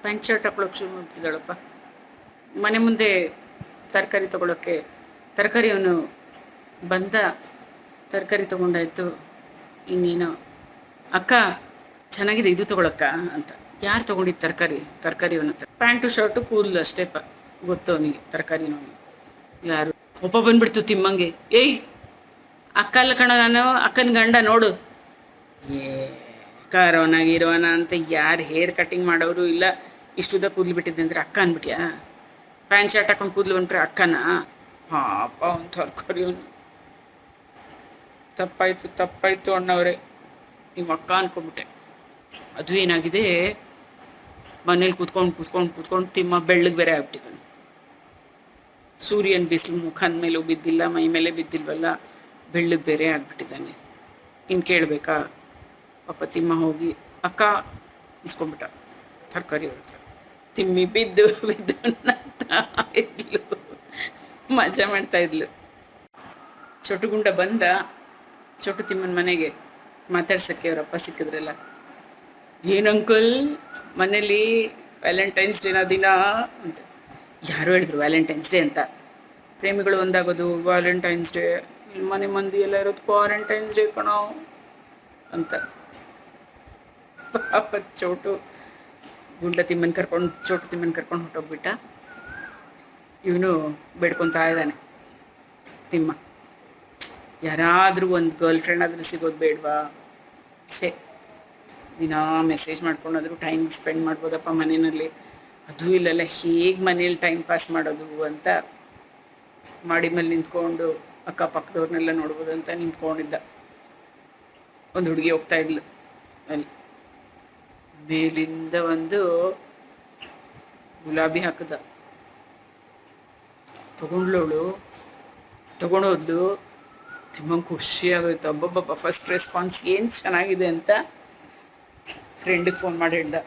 Speaker 1: ಪ್ಯಾಂಟ್ ಶರ್ಟ್ ಹಾಕೊಳ್ಳೋಕೆ ಶುರು ಮಾಡ್ತಿದ್ದಾಳಪ್ಪ. ಮನೆ ಮುಂದೆ ತರಕಾರಿ ತೊಗೊಳಕ್ಕೆ, ತರಕಾರಿ ಅವನು ಬಂದ, ತರಕಾರಿ ತೊಗೊಂಡಾಯ್ತು. ಇನ್ನೇನೋ, ಅಕ್ಕ ಚೆನ್ನಾಗಿದೆ ಇದು ತೊಗೊಳಕ್ಕ ಅಂತ. ಯಾರು ತೊಗೊಂಡಿದ್ದು ತರಕಾರಿ ಅವನ ಹತ್ರ? ಪ್ಯಾಂಟು ಶರ್ಟು ಕೂದಲು ಅಷ್ಟೇಪ್ಪ ಗೊತ್ತು ಅವನಿಗೆ, ತರಕಾರಿನೂ ಯಾರು. ಒಬ್ಬ ಬಂದ್ಬಿಡ್ತು ತಿಮ್ಮಂಗೆ, ಏಯ್ ಅಕ್ಕ ಅಲ್ಲ ಕಣ, ನಾನು ಅಕ್ಕನ ಗಂಡ ನೋಡು. ಕಾರೋನಾಗಿರೋನ ಅಂತ ಯಾರು ಹೇರ್ ಕಟ್ಟಿಂಗ್ ಮಾಡೋರು ಇಲ್ಲ. ಇಷ್ಟುದ ಕೂದಲು ಬಿಟ್ಟಿದ್ದೆ ಅಂದರೆ ಅಕ್ಕ ಅಂದ್ಬಿಟ್ಯಾ? ಪ್ಯಾಂಟ್ ಶರ್ಟ್ ಹಾಕೊಂಡು ಕೂದಲು ಬಂದ್ಬಿಟ್ರೆ ಅಕ್ಕನ? ಪಾಪ ಅವ್ನು ತರಕಾರಿ ಅವನು. ತಪ್ಪಾಯ್ತು ಅಣ್ಣವ್ರೆ, ನೀವು ಅಕ್ಕ ಅನ್ಕೊಂಡ್ಬಿಟ್ಟೆ. ಅದು ಏನಾಗಿದೆ, ಮನೇಲಿ ಕೂತ್ಕೊಂಡು ತಿಮ್ಮ ಬೆಳ್ಳಗೆ ಬೇರೆ ಆಗ್ಬಿಟ್ಟಿದ್ದಾನೆ. ಸೂರ್ಯನ ಬಿಸಿಲು ಮುಖದ ಮೇಲೂ ಬಿದ್ದಿಲ್ಲ, ಮೈ ಮೇಲೆ ಬಿದ್ದಿಲ್ವಲ್ಲ, ಬೆಳ್ಳಗೆ ಬೇರೆ ಆಗ್ಬಿಟ್ಟಿದ್ದಾನೆ. ಇನ್ನು ಕೇಳಬೇಕಾ? ಪಾಪ ತಿಮ್ಮ ಹೋಗಿ ಅಕ್ಕ ಇಸ್ಕೊಂಡ್ಬಿಟ್ಟ ತರಕಾರಿ ಅವ್ರ ಹತ್ರ. ತಿಮ್ಮಿ ಬಿದ್ದು ಇದ್ಲು, ಮಜಾ ಮಾಡ್ತಾ ಇದ್ಲು. ಚೊಟುಗುಂಡ ಬಂದ ಚೋಟು ತಿಮ್ಮನ ಮನೆಗೆ ಮಾತಾಡ್ಸೋಕ್ಕೆ ಅವರಪ್ಪ ಸಿಕ್ಕಿದ್ರಲ್ಲ. ಏನಂಕಲ್ ಮನೇಲಿ ವ್ಯಾಲೆಂಟೈನ್ಸ್ ಡೇನ ದಿನ ಅಂತ ಯಾರು ಹೇಳಿದ್ರು, ವ್ಯಾಲೆಂಟೈನ್ಸ್ ಡೇ ಅಂತ. ಪ್ರೇಮಿಗಳು ಒಂದಾಗೋದು ವ್ಯಾಲೆಂಟೈನ್ಸ್ ಡೇ, ಇಲ್ಲಿ ಮನೆ ಮಂದಿ ಎಲ್ಲ ಇರೋದು ಕ್ವಾರಂಟೈನ್ಸ್ ಡೇ ಕಣೋ ಅಂತ. ಪಾಪ ಚೋಟು ತಿಮ್ಮನ್ ಕರ್ಕೊಂಡು ಹೊಟ್ಟೋಗ್ಬಿಟ್ಟ. ಇವನು ಬೇಡ್ಕೊತಾ ಇದ್ದಾನೆ ತಿಮ್ಮ, ಯಾರಾದರೂ ಒಂದು ಗರ್ಲ್ ಫ್ರೆಂಡ್ ಆದರೂ ಸಿಗೋದು ಬೇಡವಾ? ದಿನ ಮೆಸೇಜ್ ಮಾಡ್ಕೊಂಡಾದರೂ ಟೈಮ್ ಸ್ಪೆಂಡ್ ಮಾಡ್ಬೋದಪ್ಪ ಮನೆಯಲ್ಲಿ. ಅದು ಇಲ್ಲೆಲ್ಲ ಹೇಗೆ ಮನೇಲಿ ಟೈಮ್ ಪಾಸ್ ಮಾಡೋದು ಅಂತ ಮಾಡಿ ಮೇಲೆ ನಿಂತ್ಕೊಂಡು ಅಕ್ಕಪಕ್ಕದವ್ರನ್ನೆಲ್ಲ ನೋಡ್ಬೋದು ಅಂತ ನಿಂತ್ಕೊಂಡಿದ್ದ. ಒಂದು ಹುಡುಗಿ ಹೋಗ್ತಾ ಇದ್ಲು ಅಲ್ಲಿ, ಮೇಲಿಂದ ಒಂದು ಗುಲಾಬಿ ಹಾಕಿದ, ತಗೊಂಡೋದ್ಲು. ತಿಮ್ಮಂಗೆ ಖುಷಿ ಆಗೋಯ್ತು. ಅಬ್ಬಬ್ಬಪ್ಪ, ಫಸ್ಟ್ ರೆಸ್ಪಾನ್ಸ್ ಏನು ಚೆನ್ನಾಗಿದೆ ಅಂತ ಫ್ರೆಂಡಿಗೆ ಫೋನ್ ಮಾಡಿ ಹೇಳ್ದ,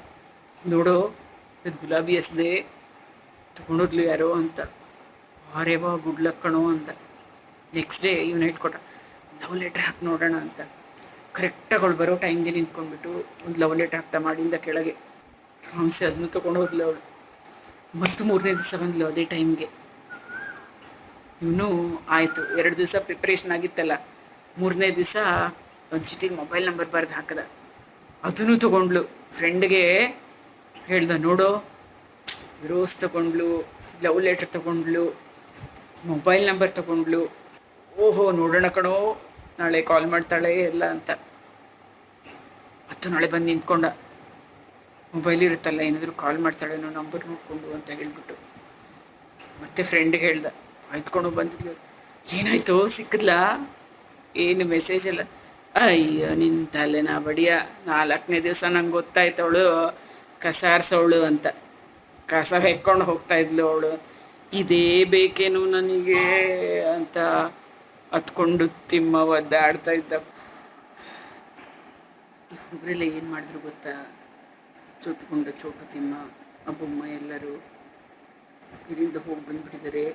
Speaker 1: ನೋಡು ಇದು ಗುಲಾಬಿ ಎಸ್ದೆ ತಗೊಂಡೋದ್ಲು ಯಾರೋ ಅಂತ. ಅರೇವಾ ಗುಡ್ ಲಕ್ ಕಣೋ ಅಂತ. ನೆಕ್ಸ್ಟ್ ಡೇ ಇವನು ಹೇಳ್ಕೊಟ್ಟ, ಲವ್ ಲೆಟ್ರ್ ಹಾಕಿ ನೋಡೋಣ ಅಂತ. ಕರೆಕ್ಟಾಗಿ ಅವಳು ಬರೋ ಟೈಮ್ಗೆ ನಿಂತ್ಕೊಂಡ್ಬಿಟ್ಟು ಒಂದು ಲವ್ ಲೆಟ್ರ್ ಹಾಕ್ತಾ ಮಾಡಿಂದ ಕೆಳಗೆ ಹಂಸೆ ಅದನ್ನು ತೊಗೊಂಡು ಹೋದ್ಲು ಅವಳು. ಮತ್ತು 3ನೇ ದಿವಸ ಬಂದ್ಲು ಅದೇ ಟೈಮ್ಗೆ. ಇವನು ಆಯಿತು 2 ದಿವಸ ಪ್ರಿಪ್ರೇಷನ್ ಆಗಿತ್ತಲ್ಲ, 3ನೇ ದಿವಸ ಒಂದು ಚೀಟಿಗೆ ಮೊಬೈಲ್ ನಂಬರ್ ಬರೆದು ಹಾಕದ. ಅದನ್ನು ತೊಗೊಂಡ್ಳು, ಫ್ರೆಂಡ್ಗೆ ಹೇಳ್ದ ನೋಡೋ, ರೋಸ್ ತೊಗೊಂಡ್ಲು, ಲವ್ ಲೆಟರ್ ತೊಗೊಂಡ್ಲು, ಮೊಬೈಲ್ ನಂಬರ್ ತೊಗೊಂಡ್ಲು. ಓಹೋ ನೋಡೋಣ ಕಣೋ, ನಾಳೆ ಕಾಲ್ ಮಾಡ್ತಾಳೆ ಎಲ್ಲ ಅಂತ. ಮತ್ತು ನಾಳೆ ಬಂದು ನಿಂತ್ಕೊಂಡ, ಮೊಬೈಲ್ ಇರುತ್ತಲ್ಲ ಏನಾದರೂ ಕಾಲ್ ಮಾಡ್ತಾಳೇನೋ ನಂಬರ್ ನೋಡಿಕೊಂಡು ಅಂತ ಹೇಳ್ಬಿಟ್ಟು. ಮತ್ತೆ ಫ್ರೆಂಡ್ಗೆ ಹೇಳ್ದ, ಆಯ್ತ್ಕೊಂಡು ಬಂದಿದ್ಲು. ಏನಾಯ್ತು, ಸಿಕ್ಕಿದ್ಲಾ, ಏನು ಮೆಸೇಜ್ ಎಲ್ಲ? ಅಯ್ಯೋ ನಿನ್ನ ತಲೆನ ಬಡಿಯ, 4ನೇ ದಿವಸ ನಂಗೆ ಗೊತ್ತಾಯ್ತವಳು ಕಸಾರ್ಸವಳು ಅಂತ. ಕಸ ಹೆಕ್ಕೊಂಡು ಹೋಗ್ತಾ ಇದ್ಲು ಅವಳು. ಇದೇ ಬೇಕೇನು ನನಗೆ ಅಂತ ಹತ್ಕೊಂಡು ತಿಮ್ಮ ಒದ್ದಾಡ್ತಾ ಇದ್ದ. ಈ ಹುಡುಗರೆಲ್ಲ ಏನು ಮಾಡಿದ್ರು ಗೊತ್ತಾ? ಚೋಟು ತಿಮ್ಮ, ಅಬ್ಬಮ್ಮ ಎಲ್ಲರೂ ಇಲ್ಲಿಂದ ಹೋಗಿ ಬಂದುಬಿಟ್ಟಿದ್ದಾರೆ.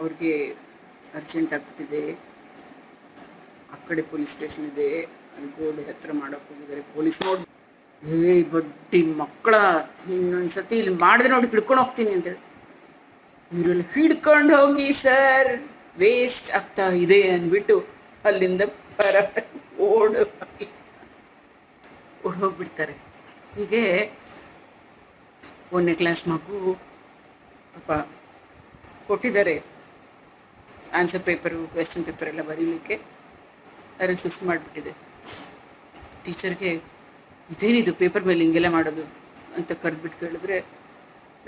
Speaker 1: ಅವ್ರಿಗೆ ಅರ್ಜೆಂಟ್ ಆಗ್ಬಿಟ್ಟಿದೆ. ಆ ಕಡೆ ಪೊಲೀಸ್ ಸ್ಟೇಷನ್ ಇದೆ, ಅಲ್ಲಿ ಗೋಡೆ ಹತ್ರ ಮಾಡೋಕ್ಕೆ ಹೋಗಿದ್ದಾರೆ. ಪೊಲೀಸ್ ನೋಡಿ, ಬಡ್ಡಿ ಮಕ್ಕಳ, ಇನ್ನೊಂದ್ಸತಿ ಇಲ್ಲಿ ಮಾಡಿದ್ರೆ ನೋಡಿ ಹಿಡ್ಕೊಂಡು ಹೋಗ್ತೀನಿ ಅಂತೇಳಿ. ಇವರಲ್ಲಿ ಹಿಡ್ಕೊಂಡು ಹೋಗಿ ಸರ್, ವೇಸ್ಟ್ ಆಗ್ತಾ ಇದೆ ಅಂದ್ಬಿಟ್ಟು ಅಲ್ಲಿಂದ ಓಡ್ ಹೋಗ್ಬಿಡ್ತಾರೆ. ಹೀಗೆ 1ನೇ ಕ್ಲಾಸ್ ಮಗು ಪಾಪ ಕೊಟ್ಟಿದ್ದಾರೆ ಆನ್ಸರ್ ಪೇಪರು, ಕ್ವೆಶ್ಚನ್ ಪೇಪರ್ ಎಲ್ಲ ಬರೀಲಿಕ್ಕೆ. ಅದ್ರಲ್ಲಿ ಸುಸ್ಸು ಮಾಡಿಬಿಟ್ಟಿದೆ. ಟೀಚರ್ಗೆ ಇದೇನಿದು ಪೇಪರ್ ಮೇಲೆ ಹಿಂಗೆಲ್ಲ ಮಾಡೋದು ಅಂತ ಕರೆದ್ಬಿಟ್ಟು ಕೇಳಿದ್ರೆ,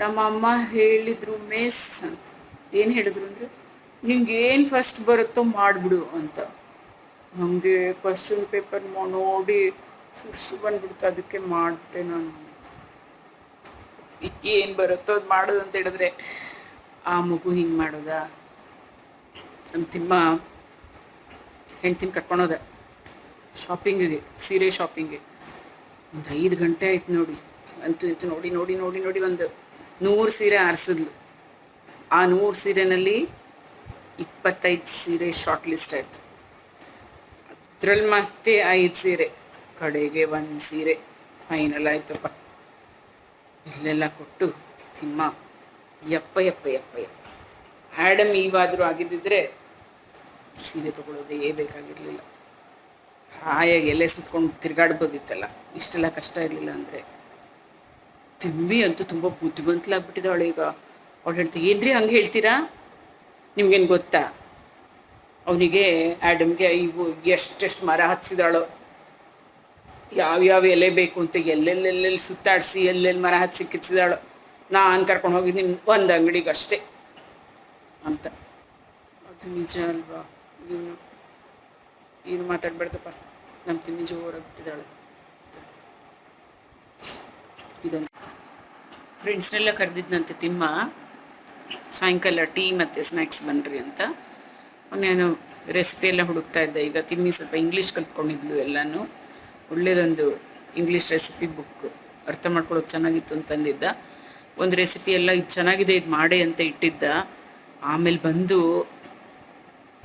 Speaker 1: ನಮ್ಮ ಅಮ್ಮ ಹೇಳಿದರು ಮಿಸ್ ಅಂತ. ಏನು ಹೇಳಿದ್ರು ಅಂದರೆ, ನಿಂಗೆ ಏನು ಫಸ್ಟ್ ಬರುತ್ತೋ ಮಾಡಿಬಿಡು ಅಂತ. ನನಗೆ ಕ್ವೆಶ್ಚನ್ ಪೇಪರ್ ನೋಡಿ ಸುಸ್ಸು ಬಂದ್ಬಿಡ್ತು, ಅದಕ್ಕೆ ಮಾಡಿಬಿಟ್ಟೆ ನಾನು. ಏನು ಬರುತ್ತೋ ಅದು ಮಾಡೋದು ಅಂತ ಹೇಳಿದ್ರೆ ಆ ಮಗು ಹಿಂಗೆ ಮಾಡೋದಾ? ನಮ್ಮ ತಿಮ್ಮ ಹೆಂಡ್ತಿನ ಕರ್ಕೊಳೋದ ಶಾಪಿಂಗಿಗೆ, ಸೀರೆ ಶಾಪಿಂಗ್ಗೆ. ಒಂದು 5 ಗಂಟೆ ಆಯ್ತು ನೋಡಿ. ಅಂತೂ ನೋಡಿ ನೋಡಿ ನೋಡಿ ನೋಡಿ ಒಂದು 100 ಸೀರೆ ಆರಿಸಿದ್ಲು. ಆ 100 ಸೀರೆನಲ್ಲಿ 25 ಸೀರೆ ಶಾರ್ಟ್ ಲಿಸ್ಟ್ ಆಯಿತು. ಅದರಲ್ಲಿ ಮತ್ತೆ 5 ಸೀರೆ, ಕಡೆಗೆ 1 ಸೀರೆ ಫೈನಲ್ ಆಯ್ತಪ್ಪ. ಇಲ್ಲೆಲ್ಲ ಕೊಟ್ಟು ತಿಮ್ಮ ಯಪ್ಪ ಯಪ್ಪ ಯಪ್ಪ ಯಪ್ಪ, ಆ್ಯಡಮ್ ಈವಾದರೂ ಆಗಿದ್ದಿದ್ರೆ ಸೀರೆ ತೊಗೊಳೋದೇ ಬೇಕಾಗಿರಲಿಲ್ಲ. ಹಾಯಾಗಿ ಎಲ್ಲೇ ಸುತ್ಕೊಂಡು ತಿರುಗಾಡ್ಬೋದಿತ್ತಲ್ಲ, ಇಷ್ಟೆಲ್ಲ ಕಷ್ಟ ಇರಲಿಲ್ಲ ಅಂದರೆ. ತಿಮ್ಮಿ ಅಂತೂ ತುಂಬ ಬುದ್ಧಿವಂತಲಾಗ್ಬಿಟ್ಟಿದ್ದಾಳೆ ಈಗ. ಅವಳು ಹೇಳ್ತೀವಿ, ಏನ್ರಿ ಹಂಗೆ ಹೇಳ್ತೀರಾ, ನಿಮ್ಗೇನು ಗೊತ್ತಾ, ಅವನಿಗೆ ಆ್ಯಡಮ್ಗೆ ಇವು ಎಷ್ಟೆಷ್ಟು ಮರ ಹಚ್ಚಿದಾಳೋ, ಯಾವ್ಯಾವ ಎಲೆ ಬೇಕು ಅಂತ ಎಲ್ಲೆಲ್ಲೆಲ್ಲೆಲ್ಲಿ ಸುತ್ತಾಡಿಸಿ ಎಲ್ಲೆಲ್ಲಿ ಮರ ಹಚ್ಚಿ ಕಿಚ್ಚಿದಾಳೋ. ನಾನು ಕರ್ಕೊಂಡು ಹೋಗಿದ್ದು ನಿಮ್ಮ ಒಂದು ಅಂಗಡಿಗೆ ಅಷ್ಟೇ ಅಂತ. ಅದು ನಿಜ ಅಲ್ವಾ? ಏನು ಮಾತಾಡ್ಬೇಡ್ದಪ್ಪ, ನಮ್ಮ ತಿಮ್ಮಿ ಜೋರಾಗ್ಬಿಟ್ಟಿದ್ದಾಳೆ. ಇದೊಂದು ಫ್ರೆಂಡ್ಸ್ನೆಲ್ಲ ಕರೆದಿದ್ದಂತೆ ತಿಮ್ಮ, ಸಾಯಂಕಾಲ ಟೀ ಮತ್ತು ಸ್ನ್ಯಾಕ್ಸ್ ಬನ್ನಿರಿ ಅಂತ. ನಾನು ರೆಸಿಪಿ ಎಲ್ಲ ಹುಡುಕ್ತಾ ಇದ್ದೆ. ಈಗ ತಿಮ್ಮಿ ಸ್ವಲ್ಪ ಇಂಗ್ಲೀಷ್ ಕಲ್ತ್ಕೊಂಡಿದ್ಲು ಎಲ್ಲನೂ. ಒಳ್ಳೆಯದೊಂದು ಇಂಗ್ಲೀಷ್ ರೆಸಿಪಿ ಬುಕ್, ಅರ್ಥ ಮಾಡ್ಕೊಳ್ಳೋಕೆ ಚೆನ್ನಾಗಿತ್ತು ಅಂತಂದಿದ್ದ. ಒಂದು ರೆಸಿಪಿ ಎಲ್ಲ ಇದು ಚೆನ್ನಾಗಿದೆ, ಇದು ಮಾಡೇ ಅಂತ ಇಟ್ಟಿದ್ದ. ಆಮೇಲೆ ಬಂದು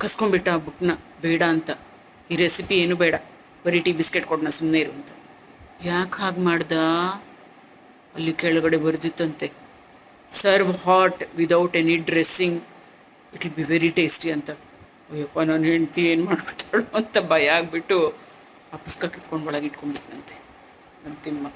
Speaker 1: ಕಸ್ಕೊಂಡ್ಬಿಟ್ಟ ಆ ಬುಕ್ನ, ಬೇಡ ಅಂತ. ಈ ರೆಸಿಪಿ ಏನು ಬೇಡ, ಬರೀ ಟೀ ಬಿಸ್ಕೆಟ್ ಕೊಡೋಣ, ಸುಮ್ಮನೆ ಇರು ಅಂತ. ಯಾಕೆ ಹಾಗೆ ಮಾಡ್ದ? ಅಲ್ಲಿ ಕೆಳಗಡೆ ಬರೆದಿತ್ತಂತೆ, serve hot without any dressing, it will be very tasty ಅಂತ. ಅಯ್ಯಪ್ಪ, ನಾನು ಹೆಂಡ್ತಿ ಏನು ಮಾಡ್ಬಿಟ್ಟಾಳು ಅಂತ ಭಯ ಆಗಿಬಿಟ್ಟು ಆ ಪುಸ್ತಕ ಕಿತ್ಕೊಂಡು ಒಳಗೆ ಇಟ್ಕೊಂಡ್ಬಿಟ್ಟಂತೆ ನಮ್ಮ ತಿಮ್ಮ.